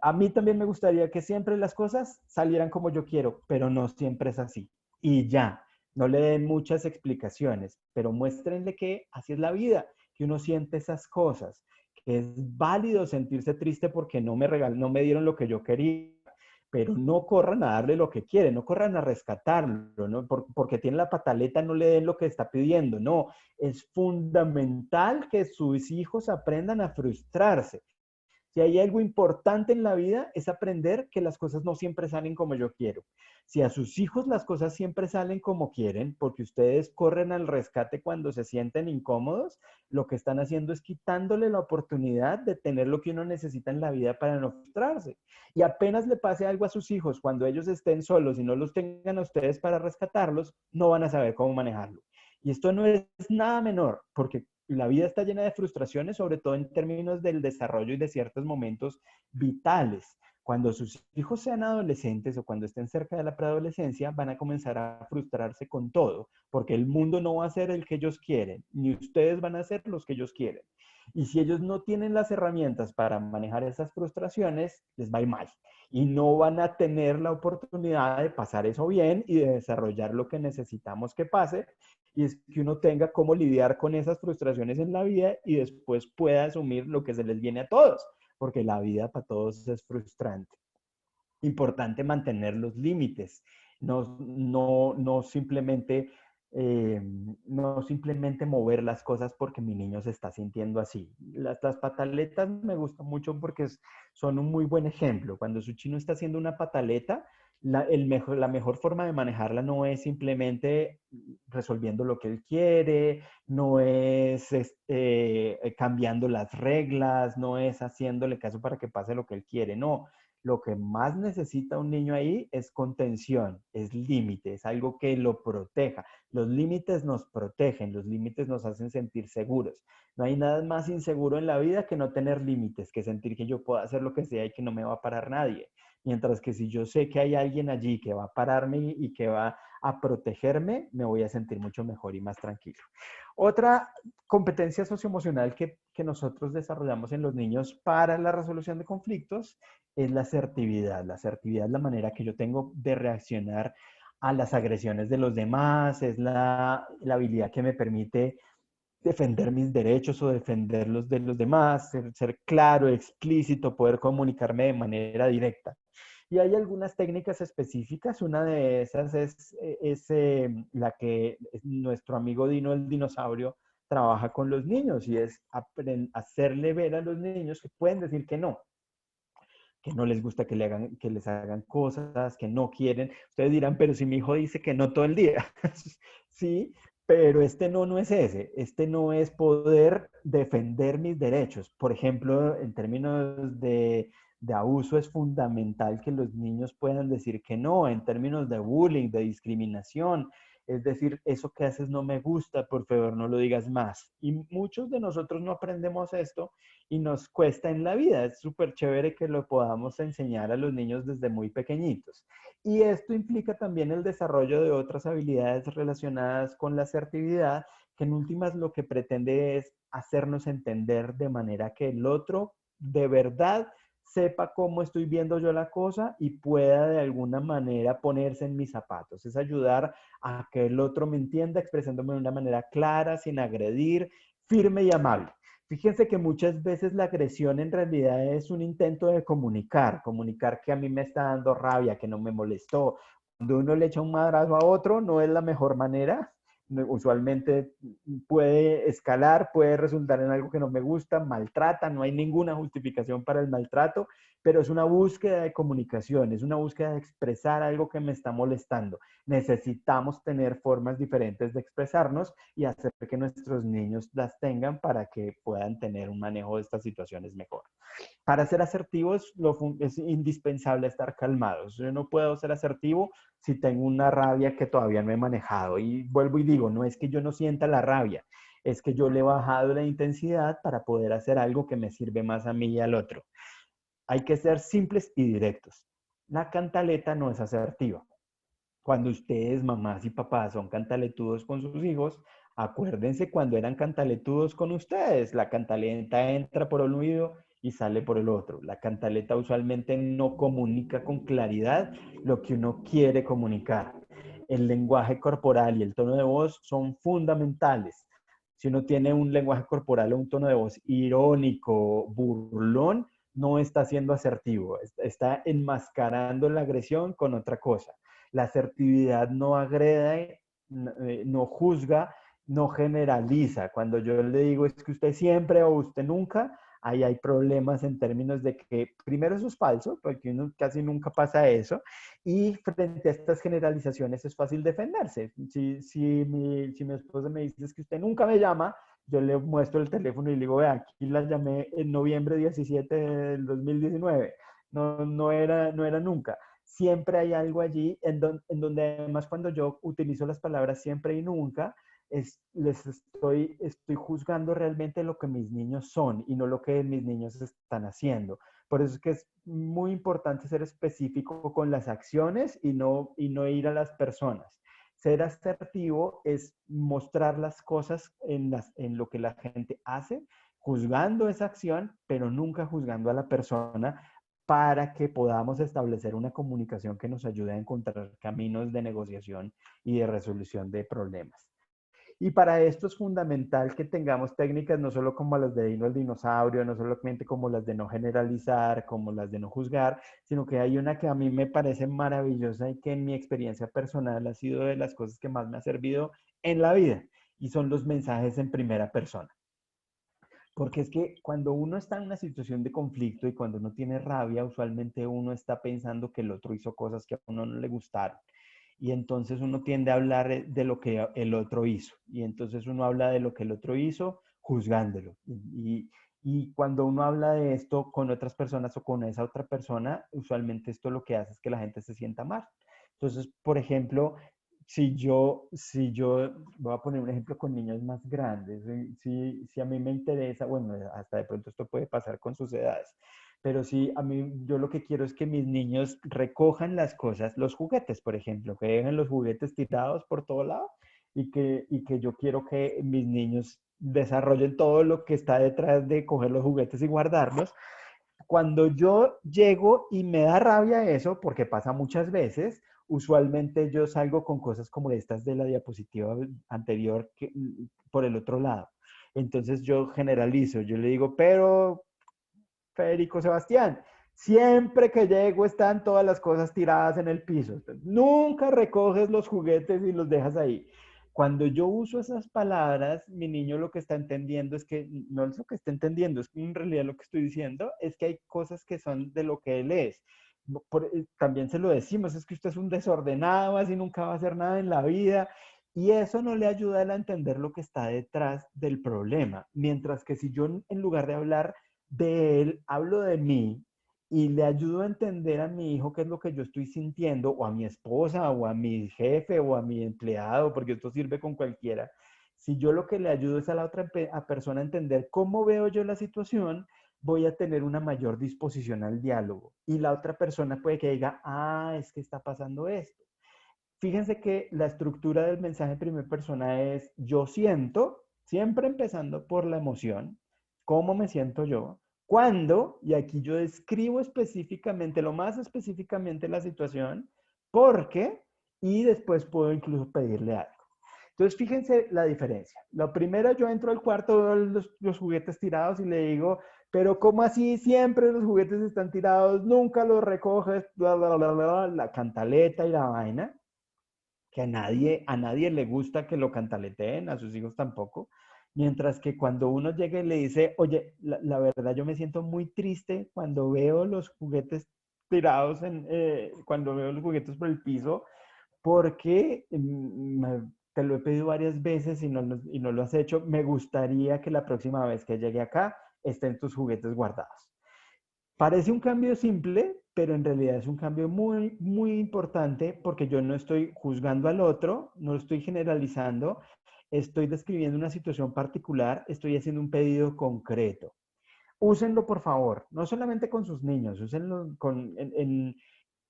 A mí también me gustaría que siempre las cosas salieran como yo quiero, pero no siempre es así. Y ya, no le den muchas explicaciones, pero muéstrenle que así es la vida, que uno siente esas cosas, que es válido sentirse triste porque no me dieron lo que yo quería, pero no corran a darle lo que quieren, no corran a rescatarlo, ¿no? Porque tiene la pataleta, no le den lo que está pidiendo, no. Es fundamental que sus hijos aprendan a frustrarse. Si hay algo importante en la vida es aprender que las cosas no siempre salen como yo quiero. Si a sus hijos las cosas siempre salen como quieren, porque ustedes corren al rescate cuando se sienten incómodos, lo que están haciendo es quitándole la oportunidad de tener lo que uno necesita en la vida para no frustrarse. Y apenas le pase algo a sus hijos, cuando ellos estén solos y no los tengan a ustedes para rescatarlos, no van a saber cómo manejarlo. Y esto no es nada menor, porque la vida está llena de frustraciones, sobre todo en términos del desarrollo y de ciertos momentos vitales. Cuando sus hijos sean adolescentes o cuando estén cerca de la preadolescencia, van a comenzar a frustrarse con todo, porque el mundo no va a ser el que ellos quieren, ni ustedes van a ser los que ellos quieren. Y si ellos no tienen las herramientas para manejar esas frustraciones, les va a ir mal. Y no van a tener la oportunidad de pasar eso bien y de desarrollar lo que necesitamos que pase, y es que uno tenga cómo lidiar con esas frustraciones en la vida y después pueda asumir lo que se les viene a todos, porque la vida para todos es frustrante. Importante mantener los límites, no simplemente no simplemente mover las cosas porque mi niño se está sintiendo así. Las pataletas me gustan mucho porque son un muy buen ejemplo. Cuando su chino está haciendo una pataleta, la mejor forma de manejarla no es simplemente resolviendo lo que él quiere, no es cambiando las reglas, no es haciéndole caso para que pase lo que él quiere, no. Lo que más necesita un niño ahí es contención, es límite, es algo que lo proteja. Los límites nos protegen, los límites nos hacen sentir seguros. No hay nada más inseguro en la vida que no tener límites, que sentir que yo puedo hacer lo que sea y que no me va a parar nadie. Mientras que si yo sé que hay alguien allí que va a pararme y que va a protegerme, me voy a sentir mucho mejor y más tranquilo. Otra competencia socioemocional que nosotros desarrollamos en los niños para la resolución de conflictos es la asertividad. La asertividad es la manera que yo tengo de reaccionar a las agresiones de los demás, es la habilidad que me permite defender mis derechos o defenderlos de los demás, ser claro, explícito, poder comunicarme de manera directa. Y hay algunas técnicas específicas. Una de esas es la que nuestro amigo Dino el dinosaurio trabaja con los niños, y es hacerle ver a los niños que pueden decir que no les gusta que les hagan cosas, que no quieren. Ustedes dirán, pero si mi hijo dice que no todo el día. Sí, pero este no es ese. Este no es poder defender mis derechos. Por ejemplo, en términos de abuso es fundamental que los niños puedan decir que no. En términos de bullying, de discriminación, es decir, eso que haces no me gusta, por favor no lo digas más. Y muchos de nosotros no aprendemos esto y nos cuesta en la vida. Es súper chévere que lo podamos enseñar a los niños desde muy pequeñitos. Y esto implica también el desarrollo de otras habilidades relacionadas con la asertividad, que en últimas lo que pretende es hacernos entender de manera que el otro de verdad sepa cómo estoy viendo yo la cosa y pueda de alguna manera ponerse en mis zapatos. Es ayudar a que el otro me entienda expresándome de una manera clara, sin agredir, firme y amable. Fíjense que muchas veces la agresión en realidad es un intento de comunicar que a mí me está dando rabia, que no me molestó. Cuando uno le echa un madrazo a otro, no es la mejor manera. Usualmente puede escalar, puede resultar en algo que no me gusta, maltrata, no hay ninguna justificación para el maltrato, pero es una búsqueda de comunicación, es una búsqueda de expresar algo que me está molestando. Necesitamos tener formas diferentes de expresarnos y hacer que nuestros niños las tengan para que puedan tener un manejo de estas situaciones mejor. Para ser asertivos es indispensable estar calmados. Yo no puedo ser asertivo si tengo una rabia que todavía no he manejado. Y vuelvo y digo, no es que yo no sienta la rabia, es que yo le he bajado la intensidad para poder hacer algo que me sirve más a mí y al otro. Hay que ser simples y directos. La cantaleta no es asertiva. Cuando ustedes, mamás y papás, son cantaletudos con sus hijos, acuérdense cuando eran cantaletudos con ustedes. La cantaleta entra por un oído y sale por el otro. La cantaleta usualmente no comunica con claridad lo que uno quiere comunicar. El lenguaje corporal y el tono de voz son fundamentales. Si uno tiene un lenguaje corporal o un tono de voz irónico, burlón, no está siendo asertivo, está enmascarando la agresión con otra cosa. La asertividad no agrede, no juzga, no generaliza. Cuando yo le digo es que usted siempre o usted nunca, ahí hay problemas en términos de que, primero, eso es falso, porque uno casi nunca pasa eso, y frente a estas generalizaciones es fácil defenderse. Si mi esposa me dice es que usted nunca me llama, yo le muestro el teléfono y le digo, vea, aquí la llamé en noviembre 17 del 2019. No era nunca. Siempre hay algo allí en donde además cuando yo utilizo las palabras siempre y nunca, les estoy juzgando realmente lo que mis niños son y no lo que mis niños están haciendo. Por eso es que es muy importante ser específico con las acciones y no ir a las personas. Ser asertivo es mostrar las cosas en lo que la gente hace, juzgando esa acción, pero nunca juzgando a la persona, para que podamos establecer una comunicación que nos ayude a encontrar caminos de negociación y de resolución de problemas. Y para esto es fundamental que tengamos técnicas no solo como las de Dino el dinosaurio, no solamente como las de no generalizar, como las de no juzgar, sino que hay una que a mí me parece maravillosa y que en mi experiencia personal ha sido de las cosas que más me ha servido en la vida, y son los mensajes en primera persona. Porque es que cuando uno está en una situación de conflicto y cuando uno tiene rabia, usualmente uno está pensando que el otro hizo cosas que a uno no le gustaron. Y entonces uno tiende a hablar de lo que el otro hizo. Y entonces uno habla de lo que el otro hizo juzgándolo. Y cuando uno habla de esto con otras personas o con esa otra persona, usualmente esto lo que hace es que la gente se sienta mal. Entonces, por ejemplo, si yo voy a poner un ejemplo con niños más grandes, si a mí me interesa, bueno, hasta de pronto esto puede pasar con sus edades, pero si a mí, yo lo que quiero es que mis niños recojan las cosas, los juguetes, por ejemplo, que dejen los juguetes tirados por todo lado, y que yo quiero que mis niños desarrollen todo lo que está detrás de coger los juguetes y guardarlos. Cuando yo llego y me da rabia eso, porque pasa muchas veces, usualmente yo salgo con cosas como estas de la diapositiva anterior por el otro lado. Entonces yo generalizo, yo le digo, pero Federico Sebastián, siempre que llego están todas las cosas tiradas en el piso. Nunca recoges los juguetes y los dejas ahí. Cuando yo uso esas palabras, mi niño lo que está entendiendo es que, no es lo que está entendiendo, es que en realidad lo que estoy diciendo es que hay cosas que son de lo que él es. También se lo decimos, es que usted es un desordenado, así nunca va a hacer nada en la vida. Y eso no le ayuda a él a entender lo que está detrás del problema. Mientras que si yo, en lugar de hablar de él, hablo de mí y le ayudo a entender a mi hijo qué es lo que yo estoy sintiendo, o a mi esposa, o a mi jefe, o a mi empleado, porque esto sirve con cualquiera. Si yo lo que le ayudo es a la otra persona a entender cómo veo yo la situación, voy a tener una mayor disposición al diálogo. Y la otra persona puede que diga, ah, es que está pasando esto. Fíjense que la estructura del mensaje en primera persona es yo siento, siempre empezando por la emoción, cómo me siento yo, cuándo, y aquí yo describo específicamente, lo más específicamente la situación, por qué, y después puedo incluso pedirle algo. Entonces, fíjense la diferencia. Lo primero, yo entro al cuarto, veo los juguetes tirados y le digo, pero ¿cómo así? Siempre los juguetes están tirados, nunca los recoges, bla, bla, bla, bla, la cantaleta y la vaina que a nadie le gusta que lo cantaleteen, a sus hijos tampoco. Mientras que cuando uno llega y le dice, oye, la verdad yo me siento muy triste cuando veo los juguetes tirados, cuando veo los juguetes por el piso, porque te lo he pedido varias veces y no lo has hecho. Me gustaría que la próxima vez que llegue acá estén tus juguetes guardados. Parece un cambio simple, pero en realidad es un cambio muy, muy importante porque yo no estoy juzgando al otro, no estoy generalizando, estoy describiendo una situación particular, estoy haciendo un pedido concreto. Úsenlo, por favor, no solamente con sus niños, úsenlo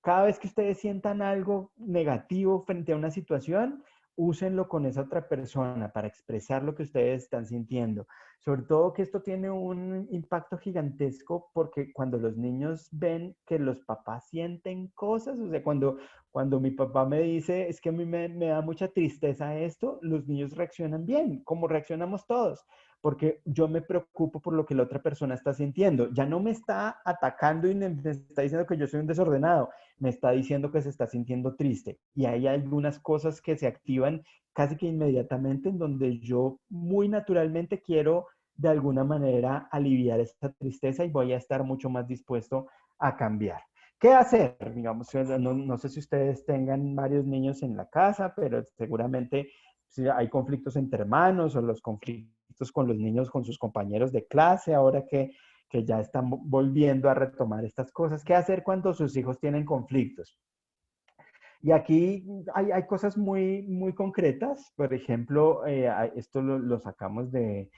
cada vez que ustedes sientan algo negativo frente a una situación, úsenlo con esa otra persona para expresar lo que ustedes están sintiendo. Sobre todo que esto tiene un impacto gigantesco porque cuando los niños ven que los papás sienten cosas, o sea, cuando mi papá me dice, es que a mí me da mucha tristeza esto, los niños reaccionan bien, como reaccionamos todos, porque yo me preocupo por lo que la otra persona está sintiendo. Ya no me está atacando y me está diciendo que yo soy un desordenado, me está diciendo que se está sintiendo triste. Y hay algunas cosas que se activan casi que inmediatamente en donde yo muy naturalmente quiero de alguna manera aliviar esta tristeza y voy a estar mucho más dispuesto a cambiar. ¿Qué hacer? Digamos, no sé si ustedes tengan varios niños en la casa, pero seguramente si hay conflictos entre hermanos o los conflictos con los niños, con sus compañeros de clase, ahora que ya están volviendo a retomar estas cosas. ¿Qué hacer cuando sus hijos tienen conflictos? Y aquí hay cosas muy, muy concretas. Por ejemplo, esto lo sacamos de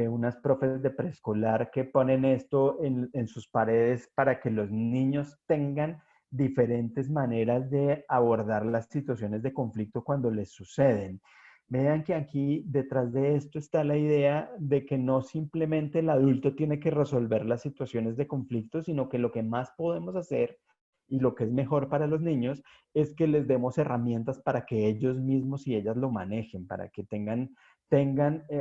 unas profes de preescolar que ponen esto en sus paredes para que los niños tengan diferentes maneras de abordar las situaciones de conflicto cuando les suceden. Vean que aquí detrás de esto está la idea de que no simplemente el adulto tiene que resolver las situaciones de conflicto, sino que lo que más podemos hacer y lo que es mejor para los niños es que les demos herramientas para que ellos mismos y ellas lo manejen, para que tengan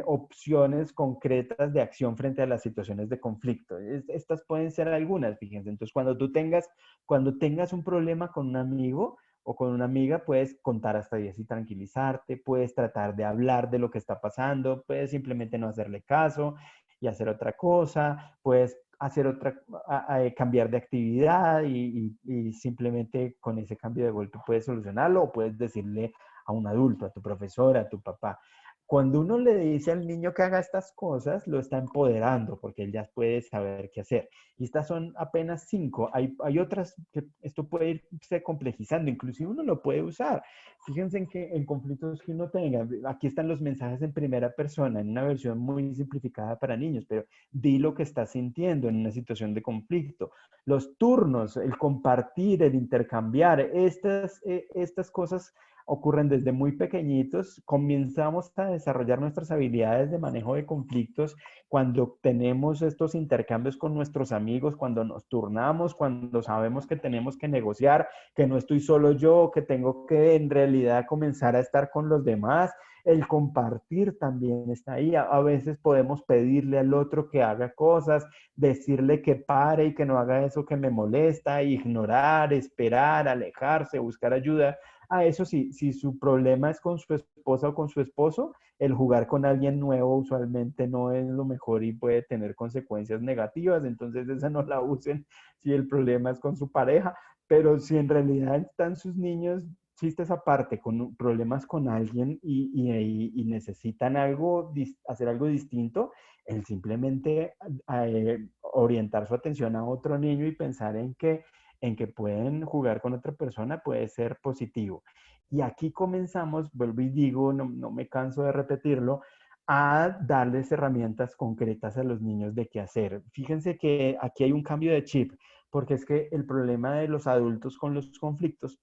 opciones concretas de acción frente a las situaciones de conflicto. Estas pueden ser algunas, fíjense. Entonces, cuando tengas un problema con un amigo o con una amiga, puedes contar hasta 10 y tranquilizarte, puedes tratar de hablar de lo que está pasando, puedes simplemente no hacerle caso y hacer otra cosa, puedes hacer cambiar de actividad y simplemente con ese cambio de golpe puedes solucionarlo o puedes decirle a un adulto, a tu profesora, a tu papá. Cuando uno le dice al niño que haga estas cosas, lo está empoderando porque él ya puede saber qué hacer. Y estas son apenas 5. Hay otras que esto puede irse complejizando, inclusive uno lo puede usar. Fíjense en conflictos que uno tenga. Aquí están los mensajes en primera persona, en una versión muy simplificada para niños, pero di lo que estás sintiendo en una situación de conflicto. Los turnos, el compartir, el intercambiar, estas cosas ocurren desde muy pequeñitos. Comenzamos a desarrollar nuestras habilidades de manejo de conflictos cuando tenemos estos intercambios con nuestros amigos, cuando nos turnamos, cuando sabemos que tenemos que negociar, que no estoy solo yo, que tengo que en realidad comenzar a estar con los demás. El compartir también está ahí. A veces podemos pedirle al otro que haga cosas, decirle que pare y que no haga eso que me molesta, ignorar, esperar, alejarse, buscar ayuda. A eso sí, si su problema es con su esposa o con su esposo, el jugar con alguien nuevo usualmente no es lo mejor y puede tener consecuencias negativas, entonces esa no la usen si el problema es con su pareja, pero si en realidad están sus niños, chistes aparte, con problemas con alguien y necesitan algo, hacer algo distinto, el simplemente orientar su atención a otro niño y pensar en que pueden jugar con otra persona puede ser positivo. Y aquí comenzamos, vuelvo y digo, no me canso de repetirlo, a darles herramientas concretas a los niños de qué hacer. Fíjense que aquí hay un cambio de chip, porque es que el problema de los adultos con los conflictos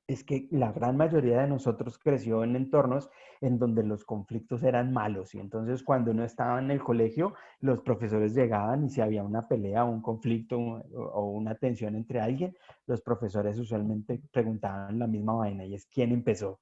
es que la gran mayoría de nosotros creció en entornos en donde los conflictos eran malos y entonces cuando uno estaba en el colegio, los profesores llegaban y si había una pelea, un conflicto o una tensión entre alguien, los profesores usualmente preguntaban la misma vaina y es ¿quién empezó?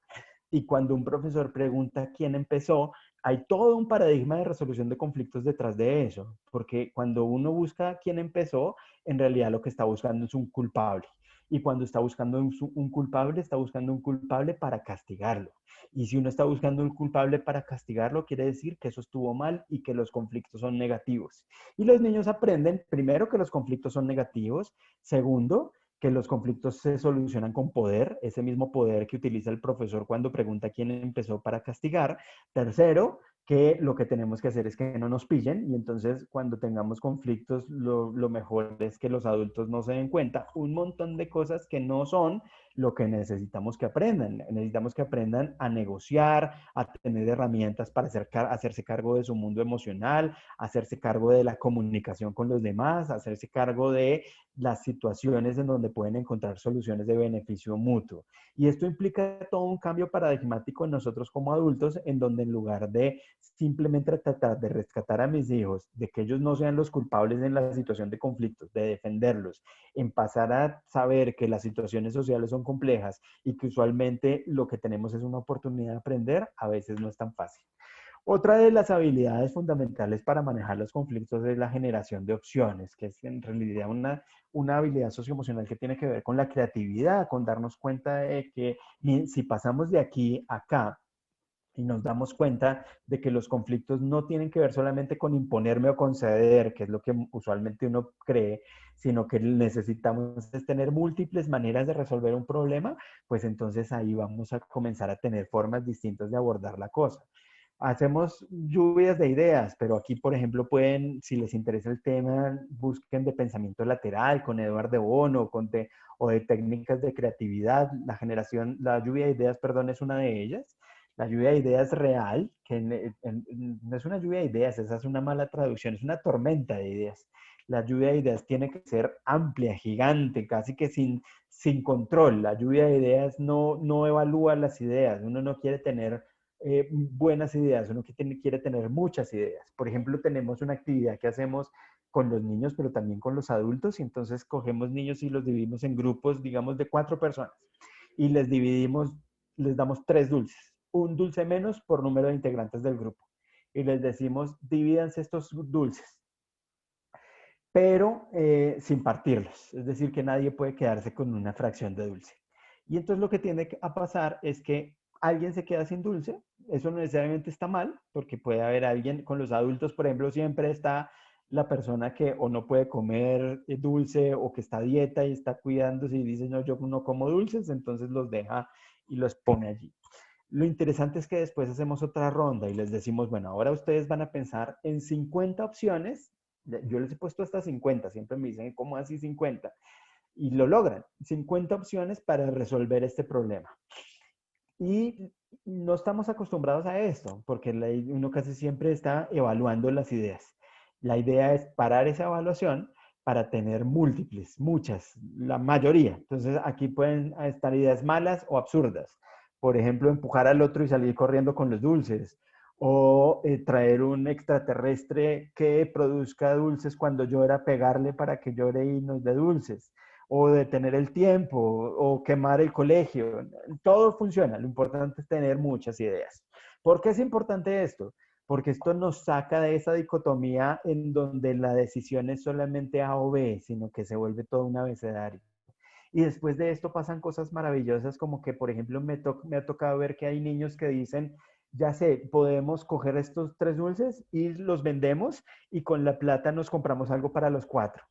Y cuando un profesor pregunta quién empezó, hay todo un paradigma de resolución de conflictos detrás de eso, porque cuando uno busca quién empezó, en realidad lo que está buscando es un culpable. Y cuando está buscando un culpable, está buscando un culpable para castigarlo. Y si uno está buscando un culpable para castigarlo, quiere decir que eso estuvo mal y que los conflictos son negativos. Y los niños aprenden, primero, que los conflictos son negativos. Segundo, que los conflictos se solucionan con poder, ese mismo poder que utiliza el profesor cuando pregunta quién empezó para castigar. Tercero, que lo que tenemos que hacer es que no nos pillen y entonces cuando tengamos conflictos lo mejor es que los adultos no se den cuenta un montón de cosas que no son lo que necesitamos que aprendan. Necesitamos que aprendan a negociar, a tener herramientas para hacerse cargo de su mundo emocional, hacerse cargo de la comunicación con los demás, hacerse cargo de las situaciones en donde pueden encontrar soluciones de beneficio mutuo. Y esto implica todo un cambio paradigmático en nosotros como adultos, en donde en lugar de simplemente tratar de rescatar a mis hijos, de que ellos no sean los culpables en la situación de conflictos, de defenderlos, en pasar a saber que las situaciones sociales son complejas y que usualmente lo que tenemos es una oportunidad de aprender, a veces no es tan fácil. Otra de las habilidades fundamentales para manejar los conflictos es la generación de opciones, que es en realidad una habilidad socioemocional que tiene que ver con la creatividad, con darnos cuenta de que si pasamos de aquí a acá, y nos damos cuenta de que los conflictos no tienen que ver solamente con imponerme o conceder, que es lo que usualmente uno cree, sino que necesitamos es tener múltiples maneras de resolver un problema, pues entonces ahí vamos a comenzar a tener formas distintas de abordar la cosa. Hacemos lluvias de ideas, pero aquí, por ejemplo, pueden, si les interesa el tema, busquen de pensamiento lateral con Eduardo de Bono o de técnicas de creatividad. La lluvia de ideas, perdón, es una de ellas. La lluvia de ideas real, que no es una lluvia de ideas, esa es una mala traducción, es una tormenta de ideas. La lluvia de ideas tiene que ser amplia, gigante, casi que sin control. La lluvia de ideas no evalúa las ideas. Uno no quiere tener buenas ideas, uno quiere tener muchas ideas. Por ejemplo, tenemos una actividad que hacemos con los niños, pero también con los adultos, y entonces cogemos niños y los dividimos en grupos, digamos, de 4 personas, y les damos 3 dulces, un dulce menos por número de integrantes del grupo, y les decimos, divídanse estos dulces, pero sin partirlos, es decir, que nadie puede quedarse con una fracción de dulce. Y entonces lo que tiene a pasar es que alguien se queda sin dulce, eso no necesariamente está mal, porque puede haber alguien, con los adultos, por ejemplo, siempre está la persona que o no puede comer dulce o que está a dieta y está cuidándose y dice, no, yo no como dulces, entonces los deja y los pone allí. Lo interesante es que después hacemos otra ronda y les decimos, bueno, ahora ustedes van a pensar en 50 opciones. Yo les he puesto hasta 50, siempre me dicen, ¿cómo así 50? Y lo logran, 50 opciones para resolver este problema. Y no estamos acostumbrados a esto, porque uno casi siempre está evaluando las ideas. La idea es parar esa evaluación para tener múltiples, muchas, la mayoría. Entonces aquí pueden estar ideas malas o absurdas. Por ejemplo, empujar al otro y salir corriendo con los dulces. O traer un extraterrestre que produzca dulces cuando llora, pegarle para que llore y nos dé dulces. O detener el tiempo, o quemar el colegio. Todo funciona. Lo importante es tener muchas ideas. ¿Por qué es importante esto? Porque esto nos saca de esa dicotomía en donde la decisión es solamente A o B, sino que se vuelve todo un abecedario. Y después de esto pasan cosas maravillosas como que, por ejemplo, me ha tocado ver que hay niños que dicen, ya sé, podemos coger estos 3 dulces y los vendemos y con la plata nos compramos algo para los 4.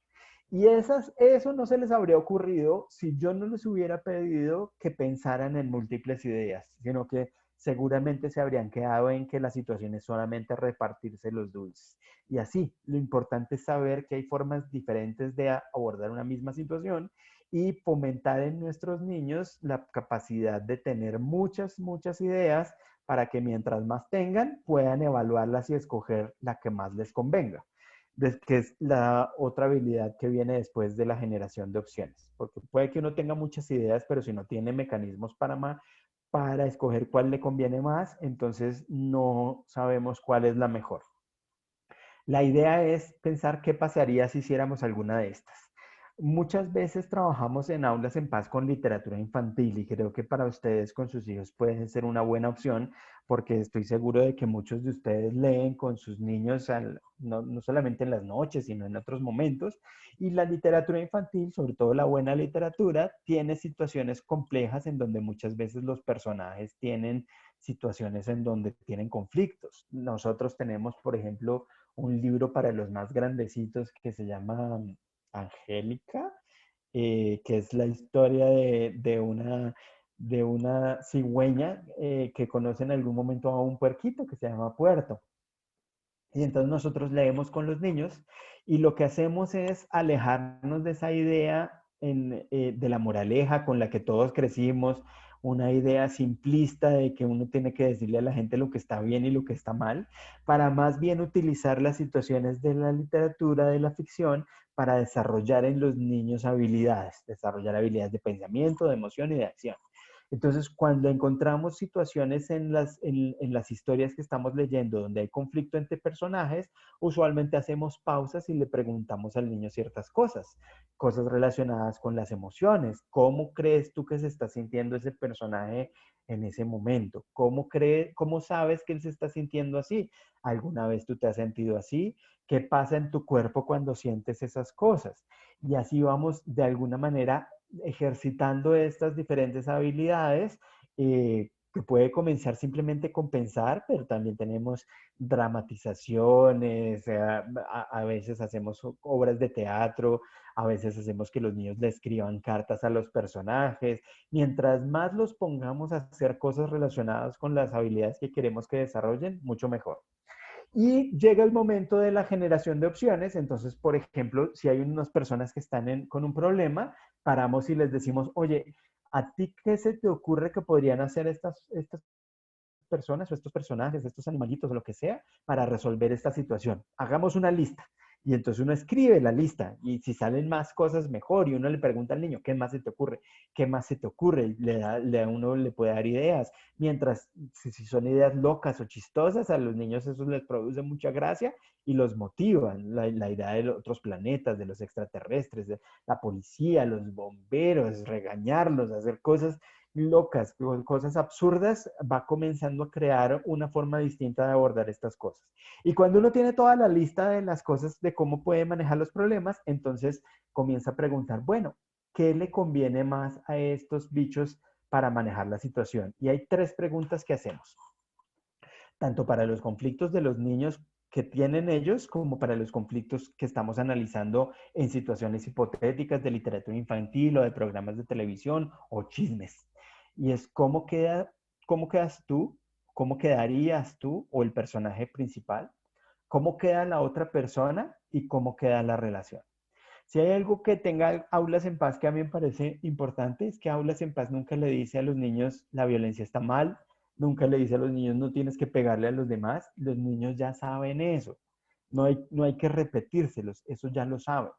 Y eso no se les habría ocurrido si yo no les hubiera pedido que pensaran en múltiples ideas, sino que seguramente se habrían quedado en que la situación es solamente repartirse los dulces. Y así, lo importante es saber que hay formas diferentes de abordar una misma situación y fomentar en nuestros niños la capacidad de tener muchas, muchas ideas para que mientras más tengan, puedan evaluarlas y escoger la que más les convenga, que es la otra habilidad que viene después de la generación de opciones. Porque puede que uno tenga muchas ideas, pero si no tiene mecanismos para escoger cuál le conviene más, entonces no sabemos cuál es la mejor. La idea es pensar qué pasaría si hiciéramos alguna de estas. Muchas veces trabajamos en aulas en paz con literatura infantil y creo que para ustedes con sus hijos puede ser una buena opción porque estoy seguro de que muchos de ustedes leen con sus niños no solamente en las noches, sino en otros momentos. Y la literatura infantil, sobre todo la buena literatura, tiene situaciones complejas en donde muchas veces los personajes tienen situaciones en donde tienen conflictos. Nosotros tenemos, por ejemplo, un libro para los más grandecitos que se llama Angélica, que es la historia de una cigüeña que conoce en algún momento a un puerquito que se llama Puerto. Y entonces nosotros leemos con los niños y lo que hacemos es alejarnos de esa idea de la moraleja con la que todos crecimos, una idea simplista de que uno tiene que decirle a la gente lo que está bien y lo que está mal, para más bien utilizar las situaciones de la literatura, de la ficción, para desarrollar en los niños habilidades, desarrollar habilidades de pensamiento, de emoción y de acción. Entonces, cuando encontramos situaciones en las historias que estamos leyendo donde hay conflicto entre personajes, usualmente hacemos pausas y le preguntamos al niño ciertas cosas, cosas relacionadas con las emociones. ¿Cómo crees tú que se está sintiendo ese personaje en ese momento? ¿Cómo sabes que él se está sintiendo así? ¿Alguna vez tú te has sentido así? ¿Qué pasa en tu cuerpo cuando sientes esas cosas? Y así vamos de alguna manera ejercitando estas diferentes habilidades que puede comenzar simplemente con pensar, pero también tenemos dramatizaciones, a veces hacemos obras de teatro, a veces hacemos que los niños le escriban cartas a los personajes. Mientras más los pongamos a hacer cosas relacionadas con las habilidades que queremos que desarrollen, mucho mejor. Y llega el momento de la generación de opciones. Entonces, por ejemplo, si hay unas personas que están con un problema, paramos y les decimos, oye, ¿a ti qué se te ocurre que podrían hacer estas personas o estos personajes, estos animalitos o lo que sea, para resolver esta situación? Hagamos una lista. Y entonces uno escribe la lista y si salen más cosas, mejor. Y uno le pregunta al niño, ¿qué más se te ocurre? ¿Qué más se te ocurre? Uno le puede dar ideas. Mientras, si son ideas locas o chistosas, a los niños eso les produce mucha gracia y los motivan. La idea de los otros planetas, de los extraterrestres, de la policía, los bomberos, regañarlos, hacer cosas locas, cosas absurdas, va comenzando a crear una forma distinta de abordar estas cosas. Y cuando uno tiene toda la lista de las cosas de cómo puede manejar los problemas, entonces comienza a preguntar, bueno, ¿qué le conviene más a estos bichos para manejar la situación? Y hay 3 preguntas que hacemos, tanto para los conflictos de los niños que tienen ellos, como para los conflictos que estamos analizando en situaciones hipotéticas de literatura infantil o de programas de televisión o chismes. Y es cómo quedas tú, cómo quedarías tú o el personaje principal, cómo queda la otra persona y cómo queda la relación. Si hay algo que tenga Aulas en Paz que a mí me parece importante, es que Aulas en Paz nunca le dice a los niños la violencia está mal, nunca le dice a los niños no tienes que pegarle a los demás, los niños ya saben eso, no hay que repetírselos, eso ya lo saben.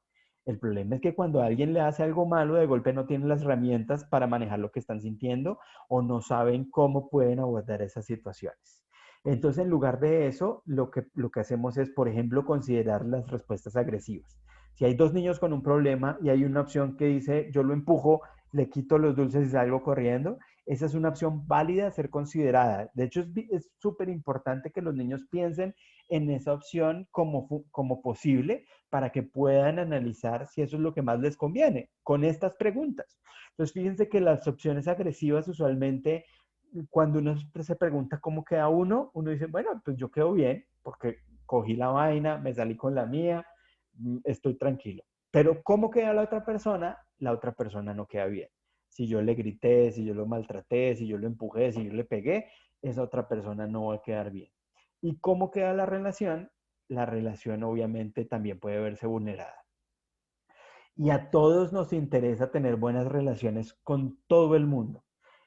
El problema es que cuando alguien le hace algo malo, de golpe no tienen las herramientas para manejar lo que están sintiendo o no saben cómo pueden abordar esas situaciones. Entonces, en lugar de eso, lo que hacemos es, por ejemplo, considerar las respuestas agresivas. Si hay dos niños con un problema y hay una opción que dice, yo lo empujo, le quito los dulces y salgo corriendo, esa es una opción válida a ser considerada. De hecho, es súper importante que los niños piensen en esa opción como posible para que puedan analizar si eso es lo que más les conviene con estas preguntas. Entonces, fíjense que las opciones agresivas usualmente, cuando uno se pregunta cómo queda uno dice, bueno, pues yo quedo bien porque cogí la vaina, me salí con la mía, estoy tranquilo. Pero cómo queda la otra persona no queda bien. Si yo le grité, si yo lo maltraté, si yo lo empujé, si yo le pegué, esa otra persona no va a quedar bien. ¿Y cómo queda la relación? La relación obviamente también puede verse vulnerada. Y a todos nos interesa tener buenas relaciones con todo el mundo.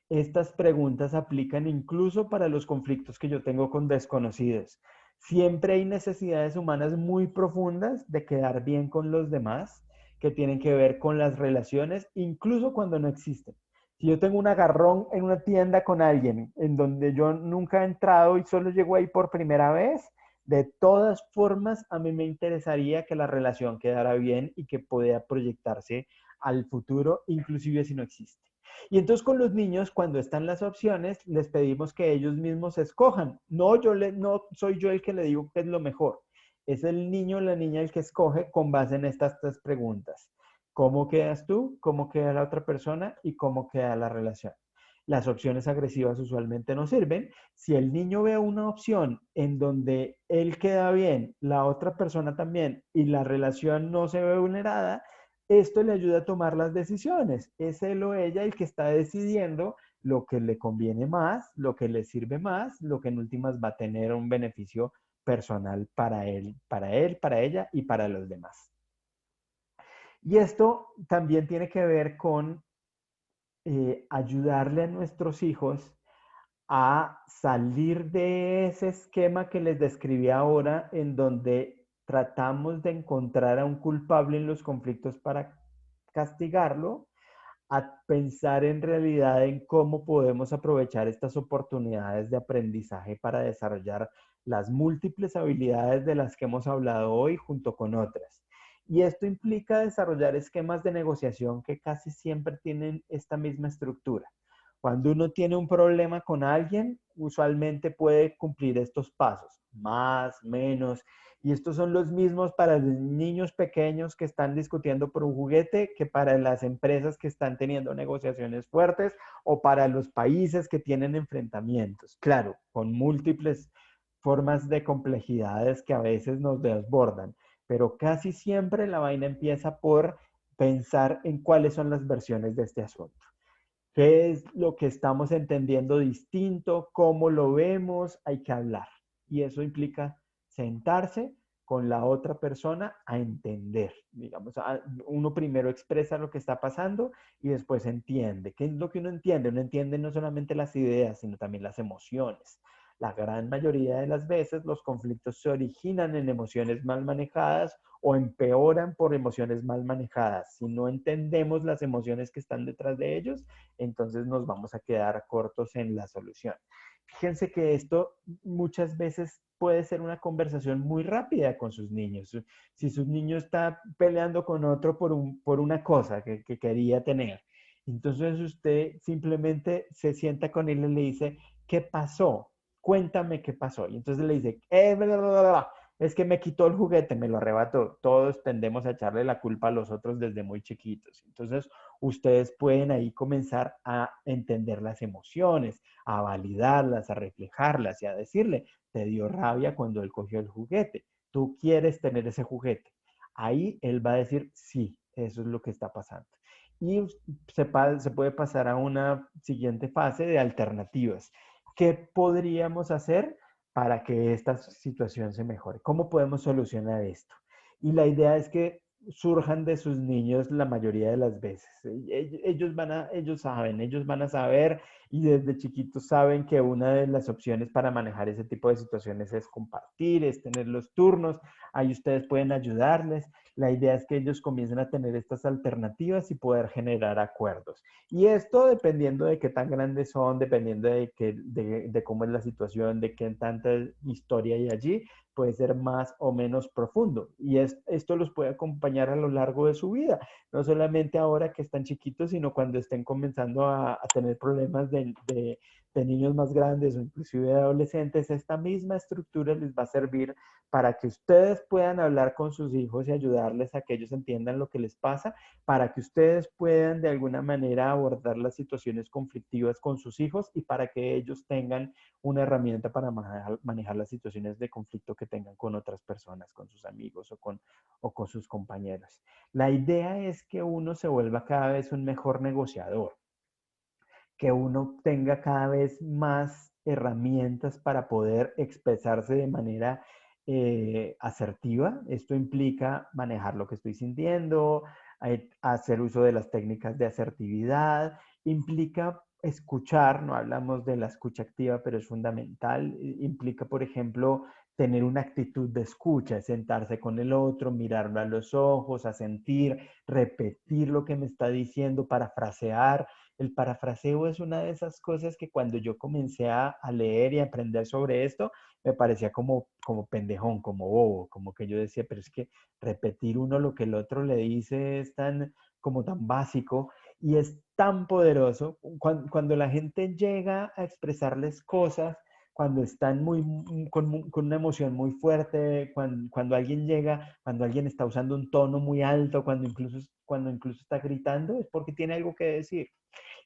Estas preguntas aplican incluso para los conflictos que yo tengo con desconocidos. Siempre hay necesidades humanas muy profundas de quedar bien con los demás, que tienen que ver con las relaciones, incluso cuando no existen. Si yo tengo un agarrón en una tienda con alguien en donde yo nunca he entrado y solo llego ahí por primera vez, de todas formas, a mí me interesaría que la relación quedara bien y que pueda proyectarse al futuro, inclusive si no existe. Y entonces con los niños, cuando están las opciones, les pedimos que ellos mismos escojan. No soy yo el que le digo qué es lo mejor. Es el niño o la niña el que escoge con base en estas tres preguntas. ¿Cómo quedas tú? ¿Cómo queda la otra persona? ¿Y cómo queda la relación? Las opciones agresivas usualmente no sirven. Si el niño ve una opción en donde él queda bien, la otra persona también, y la relación no se ve vulnerada, esto le ayuda a tomar las decisiones. Es él o ella el que está decidiendo lo que le conviene más, lo que le sirve más, lo que en últimas va a tener un beneficio personal para ella y para los demás. Y esto también tiene que ver con ayudarle a nuestros hijos a salir de ese esquema que les describí ahora, en donde tratamos de encontrar a un culpable en los conflictos para castigarlo, a pensar en realidad en cómo podemos aprovechar estas oportunidades de aprendizaje para desarrollar las múltiples habilidades de las que hemos hablado hoy junto con otras. Y esto implica desarrollar esquemas de negociación que casi siempre tienen esta misma estructura. Cuando uno tiene un problema con alguien, usualmente puede cumplir estos pasos, más, menos, y estos son los mismos para los niños pequeños que están discutiendo por un juguete que para las empresas que están teniendo negociaciones fuertes o para los países que tienen enfrentamientos. Claro, con múltiples formas de complejidades que a veces nos desbordan, pero casi siempre la vaina empieza por pensar en cuáles son las versiones de este asunto. ¿Qué es lo que estamos entendiendo distinto? ¿Cómo lo vemos? Hay que hablar. Y eso implica sentarse con la otra persona a entender. Digamos, uno primero expresa lo que está pasando y después entiende. ¿Qué es lo que uno entiende? Uno entiende no solamente las ideas, sino también las emociones. La gran mayoría de las veces los conflictos se originan en emociones mal manejadas o empeoran por emociones mal manejadas. Si no entendemos las emociones que están detrás de ellos, entonces nos vamos a quedar cortos en la solución. Fíjense que esto muchas veces puede ser una conversación muy rápida con sus niños. Si su niño está peleando con otro por una cosa que quería tener, entonces usted simplemente se sienta con él y le dice, ¿qué pasó? Cuéntame qué pasó. Y entonces le dice, bla, bla, bla, es que me quitó el juguete, me lo arrebató. Todos tendemos a echarle la culpa a los otros desde muy chiquitos. Entonces, ustedes pueden ahí comenzar a entender las emociones, a validarlas, a reflejarlas y a decirle, te dio rabia cuando él cogió el juguete. Tú quieres tener ese juguete. Ahí él va a decir, sí, eso es lo que está pasando. Y se puede pasar a una siguiente fase de alternativas. ¿Qué podríamos hacer para que esta situación se mejore? ¿Cómo podemos solucionar esto? Y la idea es que surjan de sus niños la mayoría de las veces. Ellos van a saber y desde chiquitos saben que una de las opciones para manejar ese tipo de situaciones es compartir, es tener los turnos, ahí ustedes pueden ayudarles. La idea es que ellos comiencen a tener estas alternativas y poder generar acuerdos. Y esto dependiendo de qué tan grandes son, dependiendo de cómo es la situación, de qué tanta historia hay allí, puede ser más o menos profundo. Y esto los puede acompañar a lo largo de su vida, no solamente ahora que están chiquitos, sino cuando estén comenzando a tener problemas de niños más grandes o inclusive de adolescentes. Esta misma estructura les va a servir para que ustedes puedan hablar con sus hijos y ayudarles a que ellos entiendan lo que les pasa, para que ustedes puedan de alguna manera abordar las situaciones conflictivas con sus hijos y para que ellos tengan una herramienta para manejar las situaciones de conflicto que tengan con otras personas, con sus amigos o con sus compañeros. La idea es que uno se vuelva cada vez un mejor negociador, que uno tenga cada vez más herramientas para poder expresarse de manera asertiva. Esto implica manejar lo que estoy sintiendo, hacer uso de las técnicas de asertividad, implica escuchar, no hablamos de la escucha activa, pero es fundamental, implica, por ejemplo, tener una actitud de escucha, sentarse con el otro, mirarlo a los ojos, a sentir, repetir lo que me está diciendo, parafrasear. El parafraseo es una de esas cosas que cuando yo comencé a leer y a aprender sobre esto, me parecía como pendejón, como bobo, como que yo decía, pero es que repetir uno lo que el otro le dice es como tan básico y es tan poderoso. Cuando la gente llega a expresarles cosas, cuando están con una emoción muy fuerte, cuando alguien llega, cuando alguien está usando un tono muy alto, cuando incluso está gritando, es porque tiene algo que decir.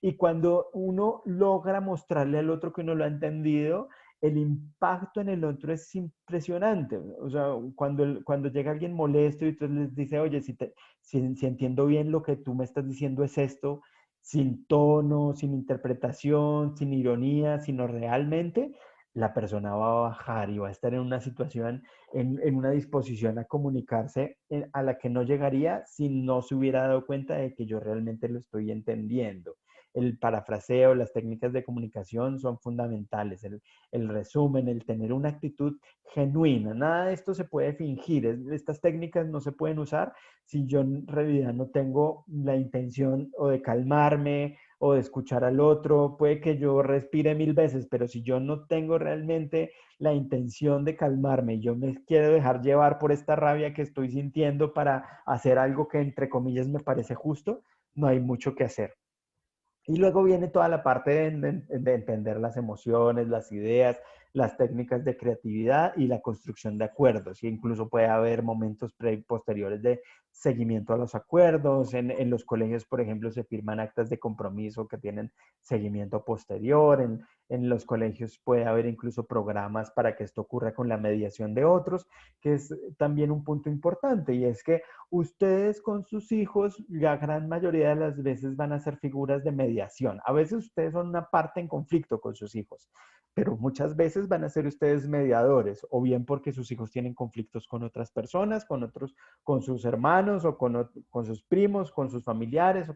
Y cuando uno logra mostrarle al otro que uno lo ha entendido, el impacto en el otro es impresionante. O sea, cuando llega alguien molesto y entonces les dice, oye, si entiendo bien lo que tú me estás diciendo es esto, sin tono, sin interpretación, sin ironía, sino realmente, la persona va a bajar y va a estar en una situación, en una disposición a comunicarse a la que no llegaría si no se hubiera dado cuenta de que yo realmente lo estoy entendiendo. El parafraseo, las técnicas de comunicación son fundamentales. El resumen, el tener una actitud genuina. Nada de esto se puede fingir. Estas técnicas no se pueden usar si yo en realidad no tengo la intención o de calmarme o de escuchar al otro. Puede que yo respire 1000 veces, pero si yo no tengo realmente la intención de calmarme, yo me quiero dejar llevar por esta rabia que estoy sintiendo para hacer algo que entre comillas me parece justo, no hay mucho que hacer. Y luego viene toda la parte de entender las emociones, las ideas, las técnicas de creatividad y la construcción de acuerdos. Y incluso puede haber momentos posteriores de seguimiento a los acuerdos. En los colegios, por ejemplo, se firman actas de compromiso que tienen seguimiento posterior. En los colegios puede haber incluso programas para que esto ocurra con la mediación de otros, que es también un punto importante. Y es que ustedes con sus hijos, la gran mayoría de las veces van a ser figuras de mediación. A veces ustedes son una parte en conflicto con sus hijos, pero muchas veces van a ser ustedes mediadores, o bien porque sus hijos tienen conflictos con otras personas, con sus hermanos, o con sus primos, con sus familiares,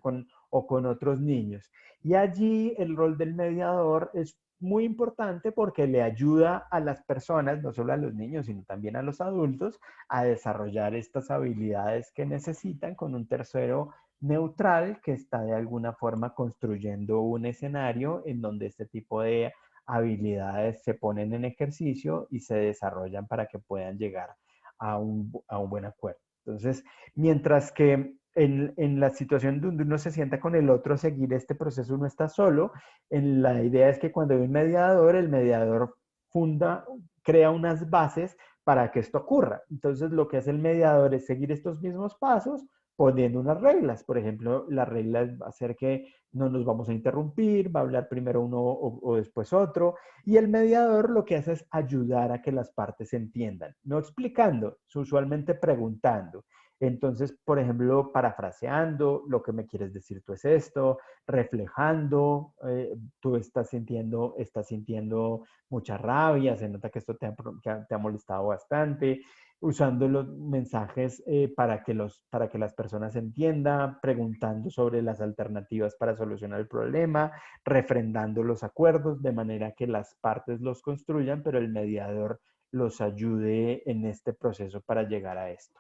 o con otros niños. Y allí el rol del mediador es muy importante porque le ayuda a las personas, no solo a los niños, sino también a los adultos, a desarrollar estas habilidades que necesitan con un tercero neutral que está de alguna forma construyendo un escenario en donde este tipo de habilidades se ponen en ejercicio y se desarrollan para que puedan llegar a un buen acuerdo. Entonces, mientras que en la situación donde uno se sienta con el otro a seguir este proceso, uno está solo, la idea es que cuando hay un mediador, el mediador crea unas bases para que esto ocurra. Entonces, lo que hace el mediador es seguir estos mismos pasos poniendo unas reglas. Por ejemplo, la regla va a ser que no nos vamos a interrumpir, va a hablar primero uno o después otro. Y el mediador lo que hace es ayudar a que las partes se entiendan, no explicando, usualmente preguntando. Entonces, por ejemplo, parafraseando, lo que me quieres decir tú es esto, reflejando, tú estás sintiendo mucha rabia, se nota que esto te ha molestado bastante, usando los mensajes para que las personas entiendan, preguntando sobre las alternativas para solucionar el problema, refrendando los acuerdos de manera que las partes los construyan, pero el mediador los ayude en este proceso para llegar a esto.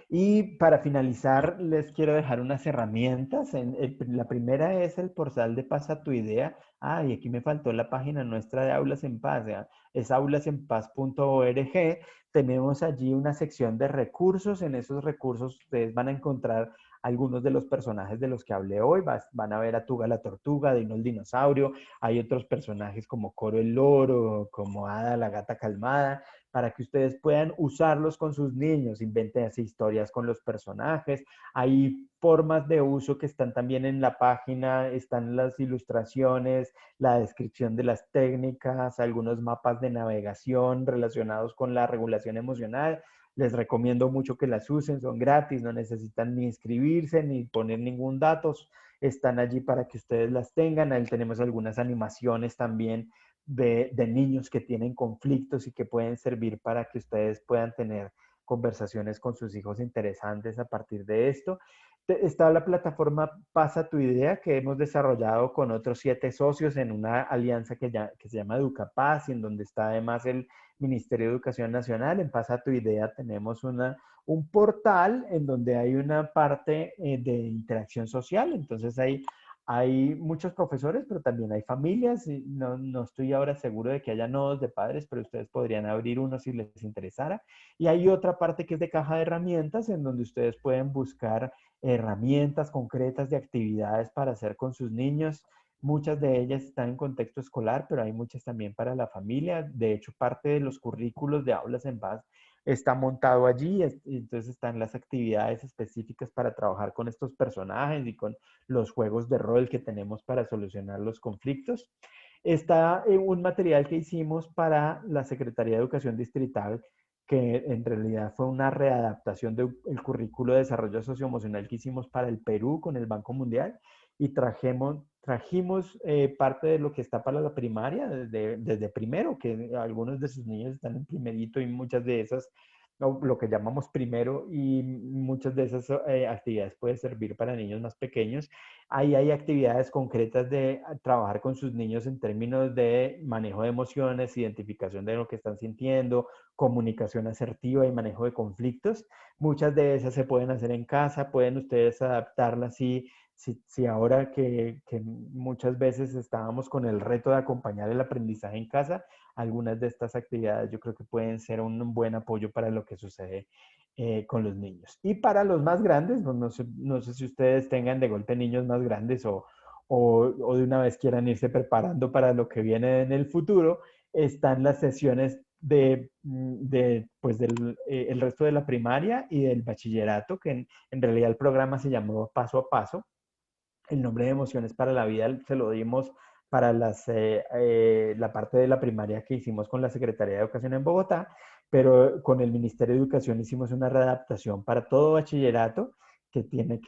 Y para finalizar, les quiero dejar unas herramientas. La primera es el portal de Pasa tu Idea. Ah, y aquí me faltó la página nuestra de Aulas en Paz. ¿Ya? Es aulasenpaz.org. Tenemos allí una sección de recursos. En esos recursos ustedes van a encontrar algunos de los personajes de los que hablé hoy. Van a ver a Tuga la tortuga, Dino el dinosaurio. Hay otros personajes como Coro el loro, como Ada la gata calmada, para que ustedes puedan usarlos con sus niños, inventen así historias con los personajes. Hay formas de uso que están también en la página, están las ilustraciones, la descripción de las técnicas, algunos mapas de navegación relacionados con la regulación emocional. Les recomiendo mucho que las usen, son gratis, no necesitan ni inscribirse ni poner ningún dato, están allí para que ustedes las tengan. Ahí tenemos algunas animaciones también de niños que tienen conflictos y que pueden servir para que ustedes puedan tener conversaciones con sus hijos interesantes a partir de esto. Está la plataforma Pasa tu Idea, que hemos desarrollado con otros 7 socios en una alianza que se llama Educapaz, y en donde está además el Ministerio de Educación Nacional. En Pasa tu Idea tenemos un portal en donde hay una parte de interacción social. Entonces hay muchos profesores, pero también hay familias. Y no estoy ahora seguro de que haya nodos de padres, pero ustedes podrían abrir uno si les interesara. Y hay otra parte que es de caja de herramientas, en donde ustedes pueden buscar herramientas concretas de actividades para hacer con sus niños. Muchas de ellas están en contexto escolar, pero hay muchas también para la familia. De hecho, parte de los currículos de Aulas en Paz está montado allí. Entonces están las actividades específicas para trabajar con estos personajes y con los juegos de rol que tenemos para solucionar los conflictos. Está un material que hicimos para la Secretaría de Educación Distrital, que en realidad fue una readaptación del currículo de desarrollo socioemocional que hicimos para el Perú con el Banco Mundial, y trajimos parte de lo que está para la primaria desde primero, que algunos de sus niños están en primerito, y muchas de esas, lo que llamamos primero, y muchas de esas actividades pueden servir para niños más pequeños. Ahí hay actividades concretas de trabajar con sus niños en términos de manejo de emociones, identificación de lo que están sintiendo, comunicación asertiva y manejo de conflictos. Muchas de esas se pueden hacer en casa, pueden ustedes adaptarlas si ahora que muchas veces estábamos con el reto de acompañar el aprendizaje en casa, algunas de estas actividades yo creo que pueden ser un buen apoyo para lo que sucede con los niños. Y para los más grandes, no sé si ustedes tengan de golpe niños más grandes o de una vez quieran irse preparando para lo que viene en el futuro, están las sesiones pues el resto de la primaria y del bachillerato, que en realidad el programa se llamó Paso a Paso. El nombre de Emociones para la Vida se lo dimos para la parte de la primaria que hicimos con la Secretaría de Educación en Bogotá, pero con el Ministerio de Educación hicimos una readaptación para todo bachillerato que tiene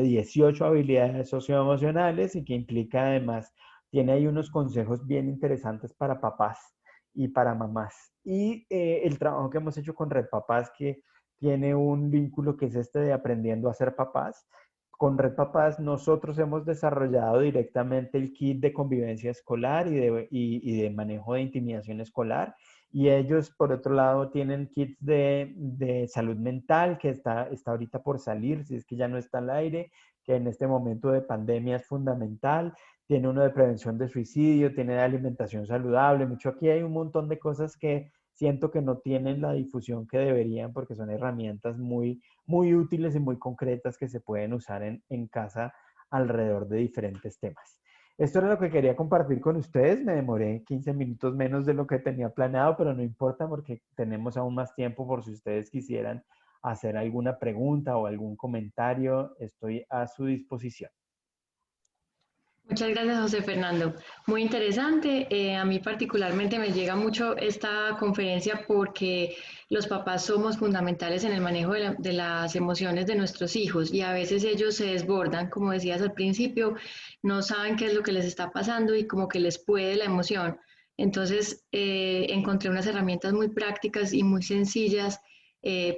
18 habilidades socioemocionales y que implica además, tiene ahí unos consejos bien interesantes para papás y para mamás. Y el trabajo que hemos hecho con Red Papás, que tiene un vínculo que es este de aprendiendo a ser papás. Con Red Papás nosotros hemos desarrollado directamente el kit de convivencia escolar y de manejo de intimidación escolar. Y ellos, por otro lado, tienen kits de salud mental que está ahorita por salir, si es que ya no está al aire, que en este momento de pandemia es fundamental. Tiene uno de prevención de suicidio, tiene de alimentación saludable. Mucho aquí hay un montón de cosas que siento que no tienen la difusión que deberían, porque son herramientas muy útiles y muy concretas que se pueden usar en casa alrededor de diferentes temas. Esto era lo que quería compartir con ustedes. Me demoré 15 minutos menos de lo que tenía planeado, pero no importa porque tenemos aún más tiempo por si ustedes quisieran hacer alguna pregunta o algún comentario. Estoy a su disposición. Muchas gracias, José Fernando. Muy interesante. A mí particularmente me llega mucho esta conferencia porque los papás somos fundamentales en el manejo de las emociones de nuestros hijos y a veces ellos se desbordan, como decías al principio, no saben qué es lo que les está pasando y como que les puede la emoción. Entonces, encontré unas herramientas muy prácticas y muy sencillas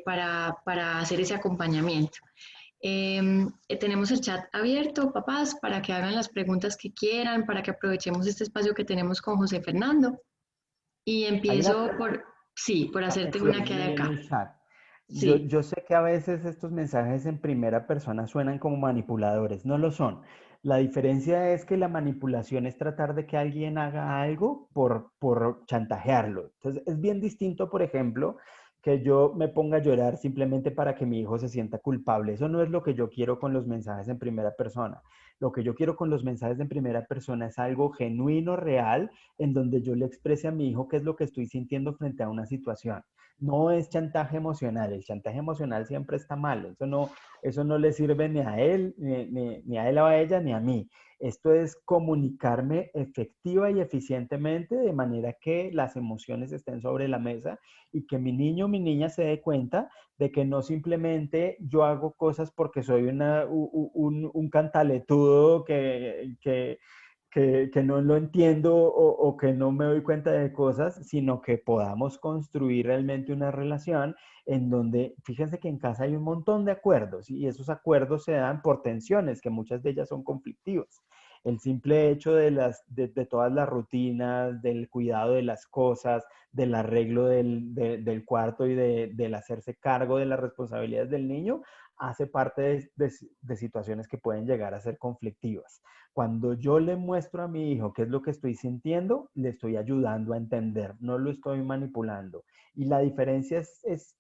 para hacer ese acompañamiento. Tenemos el chat abierto, papás, para que hagan las preguntas que quieran, para que aprovechemos este espacio que tenemos con José Fernando. Y Hay una empiezo por, sí, por hacerte Sí, una ahí que hay leí en acá. el chat. Yo, Sí, yo sé que a veces estos mensajes en primera persona suenan como manipuladores, no lo son. La diferencia es que la manipulación es tratar de que alguien haga algo por chantajearlo. Entonces, es bien distinto, por ejemplo, que yo me ponga a llorar simplemente para que mi hijo se sienta culpable. Eso no es lo que yo quiero con los mensajes en primera persona. Lo que yo quiero con los mensajes en primera persona es algo genuino, real, en donde yo le exprese a mi hijo qué es lo que estoy sintiendo frente a una situación. No es chantaje emocional, el chantaje emocional siempre está mal, eso no le sirve ni a él, ni a él o a ella, ni a mí. Esto es comunicarme efectiva y eficientemente de manera que las emociones estén sobre la mesa y que mi niño o mi niña se dé cuenta de que no simplemente yo hago cosas porque soy un cantaletudo que no lo entiendo o que no me doy cuenta de cosas, sino que podamos construir realmente una relación en donde, fíjense que en casa hay un montón de acuerdos y esos acuerdos se dan por tensiones, que muchas de ellas son conflictivas. El simple hecho de todas las rutinas, del cuidado de las cosas, del arreglo del cuarto y del hacerse cargo de las responsabilidades del niño, hace parte de situaciones que pueden llegar a ser conflictivas. Cuando yo le muestro a mi hijo qué es lo que estoy sintiendo, le estoy ayudando a entender, no lo estoy manipulando. Y la diferencia es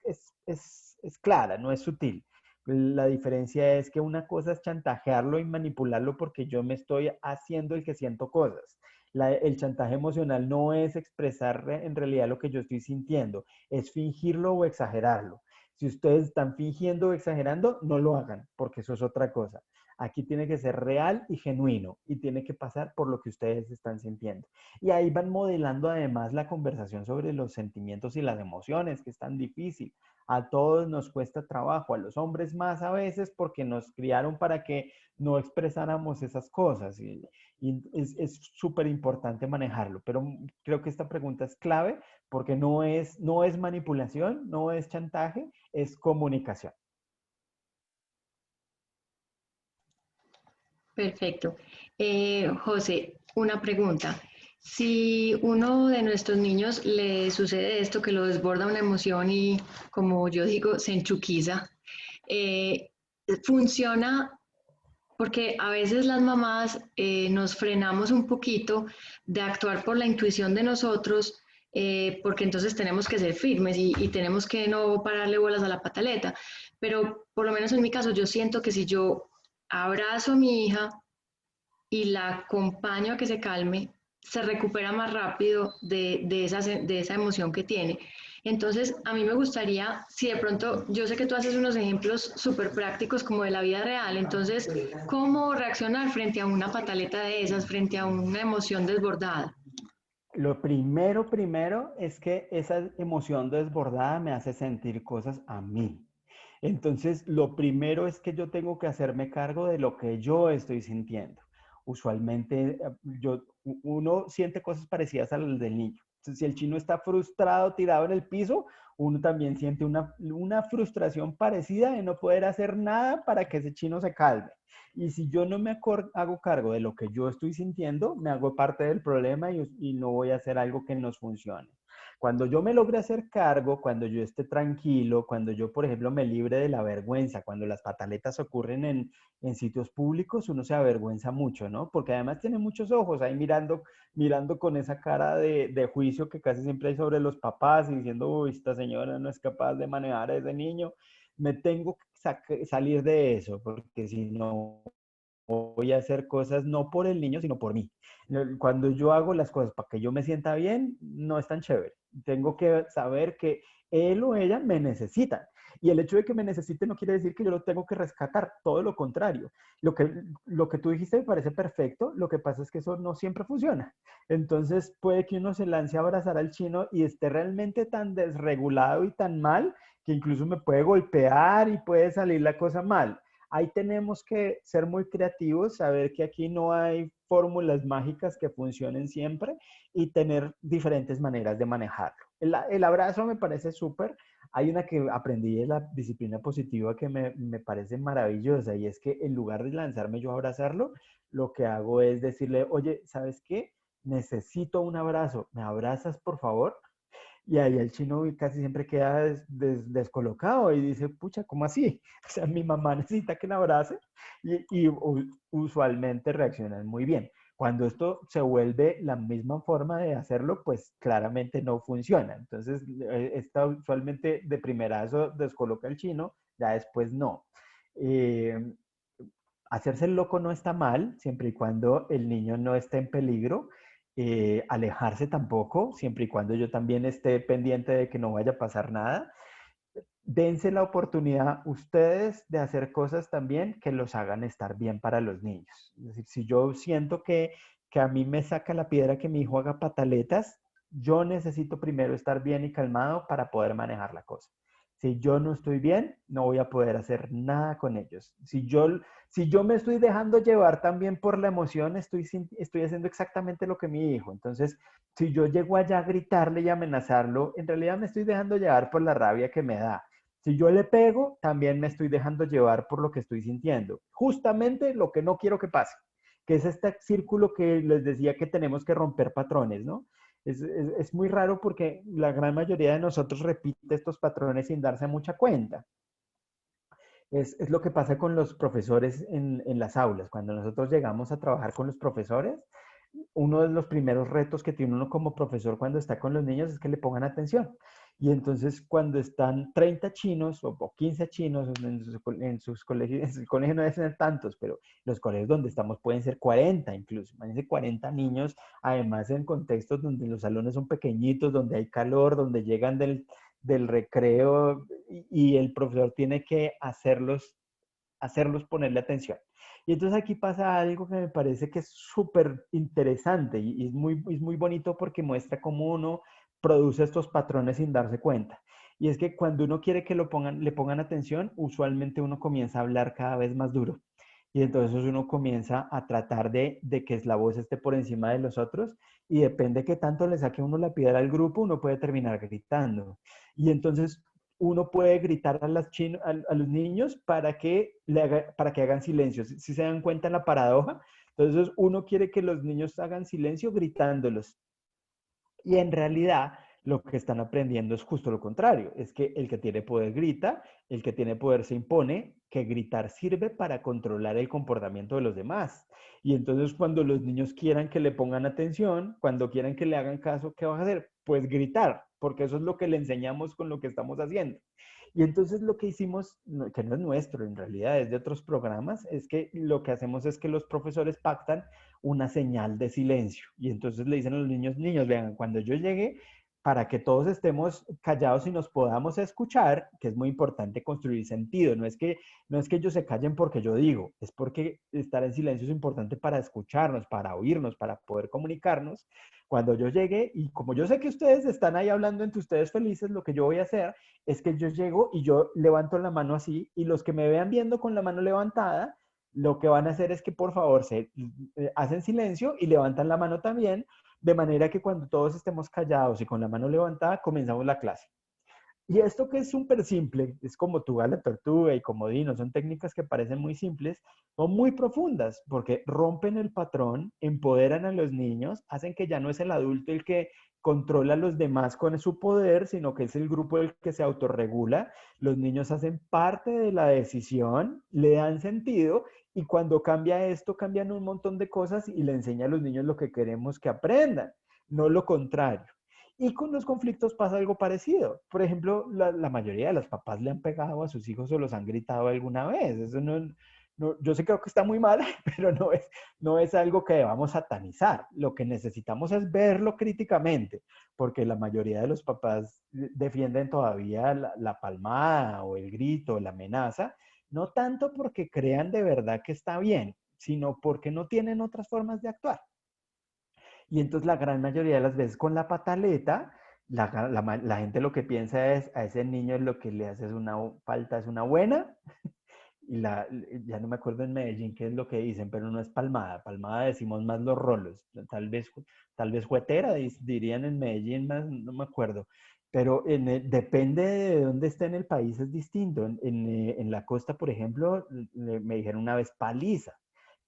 clara, no es sutil. La diferencia es que una cosa es chantajearlo y manipularlo porque yo me estoy haciendo el que siento cosas. El chantaje emocional no es expresar en realidad lo que yo estoy sintiendo, es fingirlo o exagerarlo. Si ustedes están fingiendo o exagerando, no lo hagan, porque eso es otra cosa. Aquí tiene que ser real y genuino y tiene que pasar por lo que ustedes están sintiendo. Y ahí van modelando además la conversación sobre los sentimientos y las emociones, que es tan difícil. A todos nos cuesta trabajo, a los hombres más a veces porque nos criaron para que no expresáramos esas cosas y es súper importante manejarlo. Pero creo que esta pregunta es clave porque no es manipulación, no es chantaje, es comunicación. perfecto. José, una pregunta. Si uno de nuestros niños le sucede esto, que lo desborda una emoción y, como yo digo, se enchuquiza, eh, ¿funciona? Porque a veces las mamás nos frenamos un poquito de actuar por la intuición de nosotros, porque entonces tenemos que ser firmes y tenemos que no pararle bolas a la pataleta. Pero por lo menos en mi caso, yo siento que si yo abrazo a mi hija y la acompaño a que se calme, se recupera más rápido de esa emoción que tiene. Entonces, a mí me gustaría, si de pronto, yo sé que tú haces unos ejemplos súper prácticos como de la vida real, entonces, ¿cómo reaccionar frente a una pataleta de esas, frente a una emoción desbordada? Lo primero es que esa emoción desbordada me hace sentir cosas a mí. Entonces, lo primero es que yo tengo que hacerme cargo de lo que yo estoy sintiendo. Usualmente, uno siente cosas parecidas a las del niño. Entonces, si el chino está frustrado, tirado en el piso, uno también siente una frustración parecida de no poder hacer nada para que ese chino se calme. Y si yo no hago cargo de lo que yo estoy sintiendo, me hago parte del problema y no voy a hacer algo que nos funcione. Cuando yo me logre hacer cargo, cuando yo esté tranquilo, cuando yo, por ejemplo, me libre de la vergüenza, cuando las pataletas ocurren en sitios públicos, uno se avergüenza mucho, ¿no? Porque además tiene muchos ojos ahí mirando con esa cara de juicio que casi siempre hay sobre los papás y diciendo, uy, esta señora no es capaz de manejar a ese niño. Me tengo que salir de eso, porque si no voy a hacer cosas no por el niño, sino por mí. Cuando yo hago las cosas para que yo me sienta bien, no es tan chévere. Tengo que saber que él o ella me necesitan. Y el hecho de que me necesite no quiere decir que yo lo tengo que rescatar, todo lo contrario. Lo que tú dijiste me parece perfecto, lo que pasa es que eso no siempre funciona. Entonces puede que uno se lance a abrazar al chino y esté realmente tan desregulado y tan mal que incluso me puede golpear y puede salir la cosa mal. Ahí tenemos que ser muy creativos, saber que aquí no hay fórmulas mágicas que funcionen siempre y tener diferentes maneras de manejarlo. El abrazo me parece súper. Hay una que aprendí de la disciplina positiva que me parece maravillosa y es que en lugar de lanzarme yo a abrazarlo, lo que hago es decirle, oye, ¿sabes qué? Necesito un abrazo. ¿Me abrazas, por favor? Y ahí el chino casi siempre queda descolocado y dice, pucha, ¿cómo así? O sea, mi mamá necesita que la abrace y usualmente reaccionan muy bien. Cuando esto se vuelve la misma forma de hacerlo, pues claramente no funciona. Entonces, esta usualmente de primerazo descoloca el chino, ya después no. Eh, Hacerse el loco no está mal, siempre y cuando el niño no esté en peligro. Alejarse tampoco, siempre y cuando yo también esté pendiente de que no vaya a pasar nada. Dense la oportunidad ustedes de hacer cosas también que los hagan estar bien para los niños. Es decir, si yo siento que a mí me saca la piedra que mi hijo haga pataletas, yo necesito primero estar bien y calmado para poder manejar la cosa. Si yo no estoy bien, no voy a poder hacer nada con ellos. Si yo me estoy dejando llevar también por la emoción, estoy haciendo exactamente lo que mi hijo. Entonces, si yo llego allá a gritarle y amenazarlo, en realidad me estoy dejando llevar por la rabia que me da. Si yo le pego, también me estoy dejando llevar por lo que estoy sintiendo. Justamente lo que no quiero que pase, que es este círculo que les decía que tenemos que romper patrones, ¿no? Es muy raro porque la gran mayoría de nosotros repite estos patrones sin darse mucha cuenta. Es lo que pasa con los profesores en las aulas. Cuando nosotros llegamos a trabajar con los profesores, uno de los primeros retos que tiene uno como profesor cuando está con los niños es que le pongan atención. Y entonces cuando están 30 chinos o 15 chinos en sus colegios, en sus colegios no deben ser tantos, pero los colegios donde estamos pueden ser 40 incluso. Imagínense 40 niños, además en contextos donde los salones son pequeñitos, donde hay calor, donde llegan del recreo y el profesor tiene que hacerlos ponerle atención. Y entonces aquí pasa algo que me parece que es súper interesante y es muy bonito porque muestra cómo uno produce estos patrones sin darse cuenta. Y es que cuando uno quiere que le pongan atención, usualmente uno comienza a hablar cada vez más duro. Y entonces uno comienza a tratar de que la voz esté por encima de los otros y depende de qué tanto le saque uno la piedra al grupo, uno puede terminar gritando. Y entonces uno puede gritar a los niños para que hagan silencio. Si se dan cuenta en la paradoja, entonces uno quiere que los niños hagan silencio gritándolos. Y en realidad lo que están aprendiendo es justo lo contrario. Es que el que tiene poder grita, el que tiene poder se impone, que gritar sirve para controlar el comportamiento de los demás. Y entonces cuando los niños quieran que le pongan atención, cuando quieran que le hagan caso, ¿qué va a hacer? Pues gritar, porque eso es lo que le enseñamos con lo que estamos haciendo. Y entonces lo que hicimos, que no es nuestro, en realidad es de otros programas, es que lo que hacemos es que los profesores pactan una señal de silencio. Y entonces le dicen a los niños, niños, vean, cuando yo llegue, para que todos estemos callados y nos podamos escuchar, que es muy importante construir sentido. No es que ellos se callen porque yo digo, es porque estar en silencio es importante para escucharnos, para oírnos, para poder comunicarnos. Cuando yo llegue, y como yo sé que ustedes están ahí hablando entre ustedes felices, lo que yo voy a hacer es que yo llego y yo levanto la mano así, y los que me vean viendo con la mano levantada, lo que van a hacer es que por favor se hacen silencio y levantan la mano también, de manera que cuando todos estemos callados y con la mano levantada, comenzamos la clase. Y esto que es súper simple, es como tú a la tortuga y como Dino, son técnicas que parecen muy simples, son muy profundas, porque rompen el patrón, empoderan a los niños, hacen que ya no es el adulto el que controla a los demás con su poder, sino que es el grupo el que se autorregula. Los niños hacen parte de la decisión, le dan sentido, y cuando cambia esto, cambian un montón de cosas y le enseña a los niños lo que queremos que aprendan, no lo contrario. Y con los conflictos pasa algo parecido. Por ejemplo, la mayoría de los papás le han pegado a sus hijos o los han gritado alguna vez. Eso no, yo sí creo que está muy mal, pero no es algo que debamos satanizar. Lo que necesitamos es verlo críticamente, porque la mayoría de los papás defienden todavía la palmada o el grito, la amenaza, no tanto porque crean de verdad que está bien, sino porque no tienen otras formas de actuar. Y entonces la gran mayoría de las veces con la pataleta, la gente lo que piensa es a ese niño lo que le hace es una falta, es una buena, y ya no me acuerdo en Medellín qué es lo que dicen, pero no es palmada. Palmada decimos más los rolos. Tal vez juetera, dirían en Medellín, más, no me acuerdo. Pero depende de dónde esté en el país, es distinto. En la costa, por ejemplo, me dijeron una vez paliza.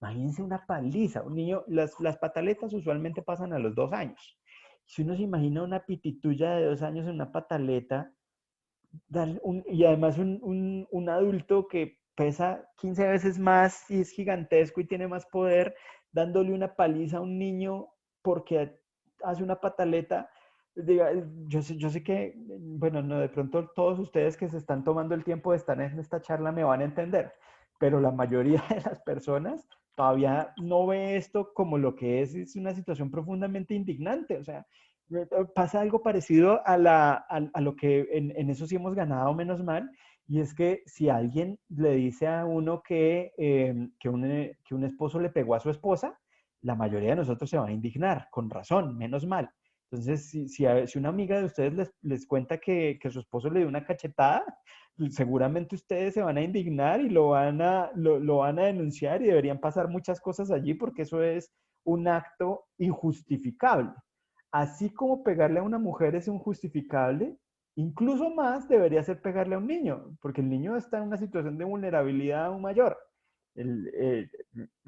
Imagínense una paliza. Un niño, las pataletas usualmente pasan a los 2 años. Si uno se imagina una pititulla de 2 años en una pataleta, y además un adulto que pesa 15 veces más y es gigantesco y tiene más poder, dándole una paliza a un niño porque hace una pataleta. Diga, yo sé que, bueno, no, de pronto todos ustedes que se están tomando el tiempo de estar en esta charla me van a entender, pero la mayoría de las personas todavía no ve esto como lo que es una situación profundamente indignante. O sea, pasa algo parecido a lo que en eso sí hemos ganado menos mal, y es que si alguien le dice a uno que un esposo le pegó a su esposa, la mayoría de nosotros se va a indignar, con razón, menos mal. Entonces, si una amiga de ustedes les cuenta que su esposo le dio una cachetada, seguramente ustedes se van a indignar y lo van a denunciar, y deberían pasar muchas cosas allí porque eso es un acto injustificable. Así como pegarle a una mujer es injustificable, incluso más debería ser pegarle a un niño, porque el niño está en una situación de vulnerabilidad aún mayor. El, eh,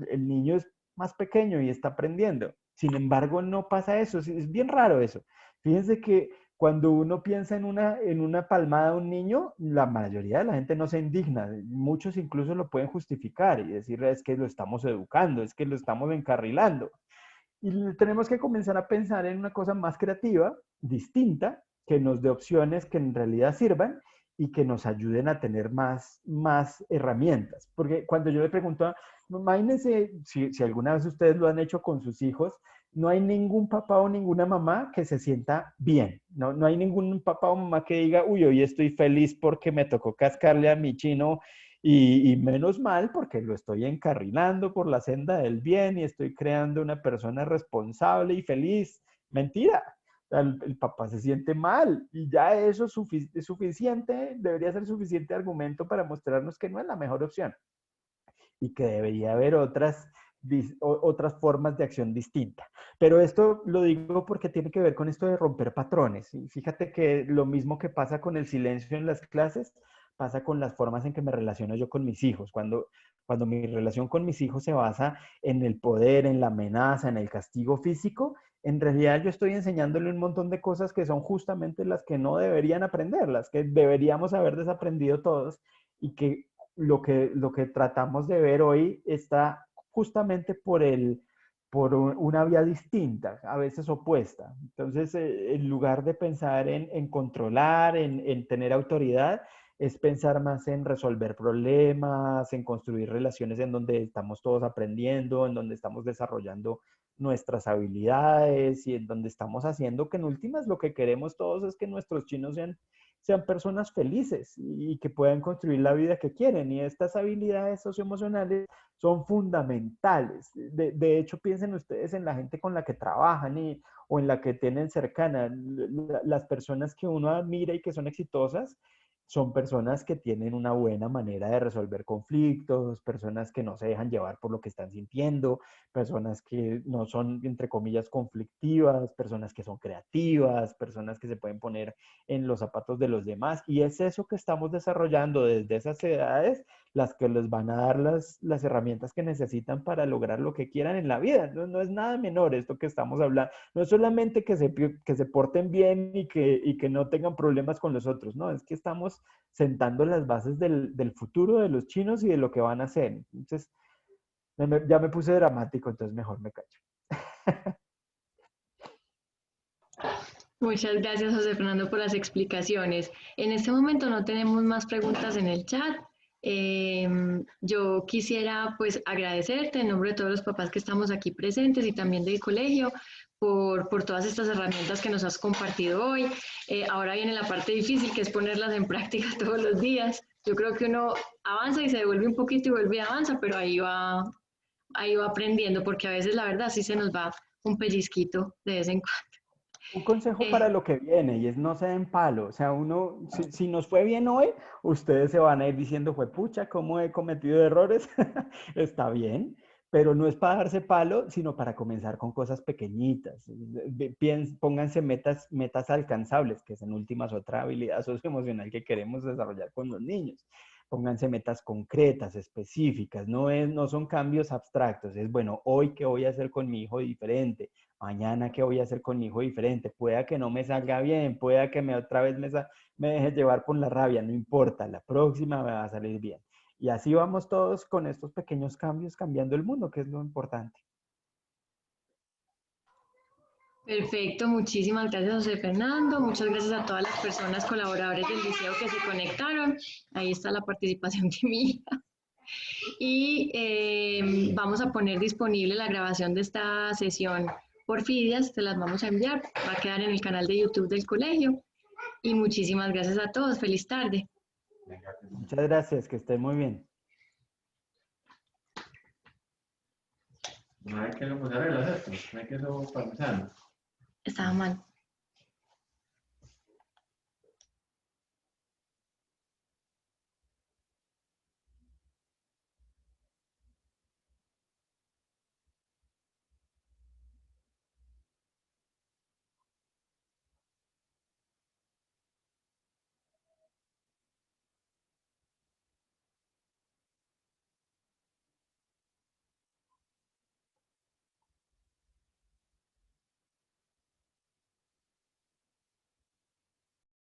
el niño es más pequeño y está aprendiendo. Sin embargo, no pasa eso. Es bien raro eso. Fíjense que cuando uno piensa en una palmada a un niño, la mayoría de la gente no se indigna. Muchos incluso lo pueden justificar y decir es que lo estamos educando, es que lo estamos encarrilando. Y tenemos que comenzar a pensar en una cosa más creativa, distinta, que nos dé opciones que en realidad sirvan y que nos ayuden a tener más herramientas. Porque cuando yo le pregunto, imagínense si alguna vez ustedes lo han hecho con sus hijos, no hay ningún papá o ninguna mamá que se sienta bien. No hay ningún papá o mamá que diga, uy, hoy estoy feliz porque me tocó cascarle a mi chino y menos mal porque lo estoy encarrilando por la senda del bien y estoy creando una persona responsable y feliz. Mentira. El papá se siente mal y ya eso es suficiente, debería ser suficiente argumento para mostrarnos que no es la mejor opción y que debería haber otras formas de acción distinta. Pero esto lo digo porque tiene que ver con esto de romper patrones. Y fíjate que lo mismo que pasa con el silencio en las clases, pasa con las formas en que me relaciono yo con mis hijos. Cuando mi relación con mis hijos se basa en el poder, en la amenaza, en el castigo físico, en realidad yo estoy enseñándole un montón de cosas que son justamente las que no deberían aprender, las que deberíamos haber desaprendido todos, y que lo que tratamos de ver hoy está justamente por una vía distinta, a veces opuesta. Entonces, en lugar de pensar en controlar, en tener autoridad, es pensar más en resolver problemas, en construir relaciones en donde estamos todos aprendiendo, en donde estamos desarrollando nuestras habilidades y en donde estamos haciendo que en últimas lo que queremos todos es que nuestros chinos sean personas felices y que puedan construir la vida que quieren. Y estas habilidades socioemocionales son fundamentales. De hecho, piensen ustedes en la gente con la que trabajan o en la que tienen cercana. Las personas que uno admira y que son exitosas son personas que tienen una buena manera de resolver conflictos, personas que no se dejan llevar por lo que están sintiendo, personas que no son, entre comillas, conflictivas, personas que son creativas, personas que se pueden poner en los zapatos de los demás. Y es eso que estamos desarrollando desde esas edades, las que les van a dar las herramientas que necesitan para lograr lo que quieran en la vida. No es nada menor esto que estamos hablando. No es solamente que se porten bien y que no tengan problemas con los otros, no, es que estamos sentando las bases del futuro de los chinos y de lo que van a hacer. Entonces, ya me puse dramático, entonces mejor me callo. Muchas gracias, José Fernando, por las explicaciones. En este momento no tenemos más preguntas en el chat, Yo quisiera pues agradecerte en nombre de todos los papás que estamos aquí presentes y también del colegio por todas estas herramientas que nos has compartido hoy. Ahora viene la parte difícil, que es ponerlas en práctica todos los días. Yo creo que uno avanza y se devuelve un poquito y vuelve y avanza, pero ahí va aprendiendo, porque a veces la verdad sí se nos va un pellizquito de vez en cuando. Un consejo para Eh, lo que viene y es no se den palo. O sea, si nos fue bien hoy, ustedes se van a ir diciendo, fue pucha, ¿cómo he cometido errores? Está bien, pero no es para darse palo, sino para comenzar con cosas pequeñitas. Pónganse metas alcanzables, que es en últimas otra habilidad socioemocional que queremos desarrollar con los niños. Pónganse metas concretas, específicas, no son cambios abstractos. Es bueno, hoy qué voy a hacer con mi hijo diferente, mañana qué voy a hacer con mi hijo diferente, pueda que no me salga bien, pueda que otra vez me deje llevar por la rabia, no importa, la próxima me va a salir bien. Y así vamos todos con estos pequeños cambios cambiando el mundo, que es lo importante. Perfecto, muchísimas gracias José Fernando, muchas gracias a todas las personas colaboradores del liceo que se conectaron, ahí está la participación de mi hija. Y vamos a poner disponible la grabación de esta sesión por Fidias, te las vamos a enviar, va a quedar en el canal de YouTube del colegio. Y muchísimas gracias a todos, feliz tarde. Muchas gracias, que estén muy bien. No hay que lo poner a esto, no hay que eso parmesano. Estaba mal.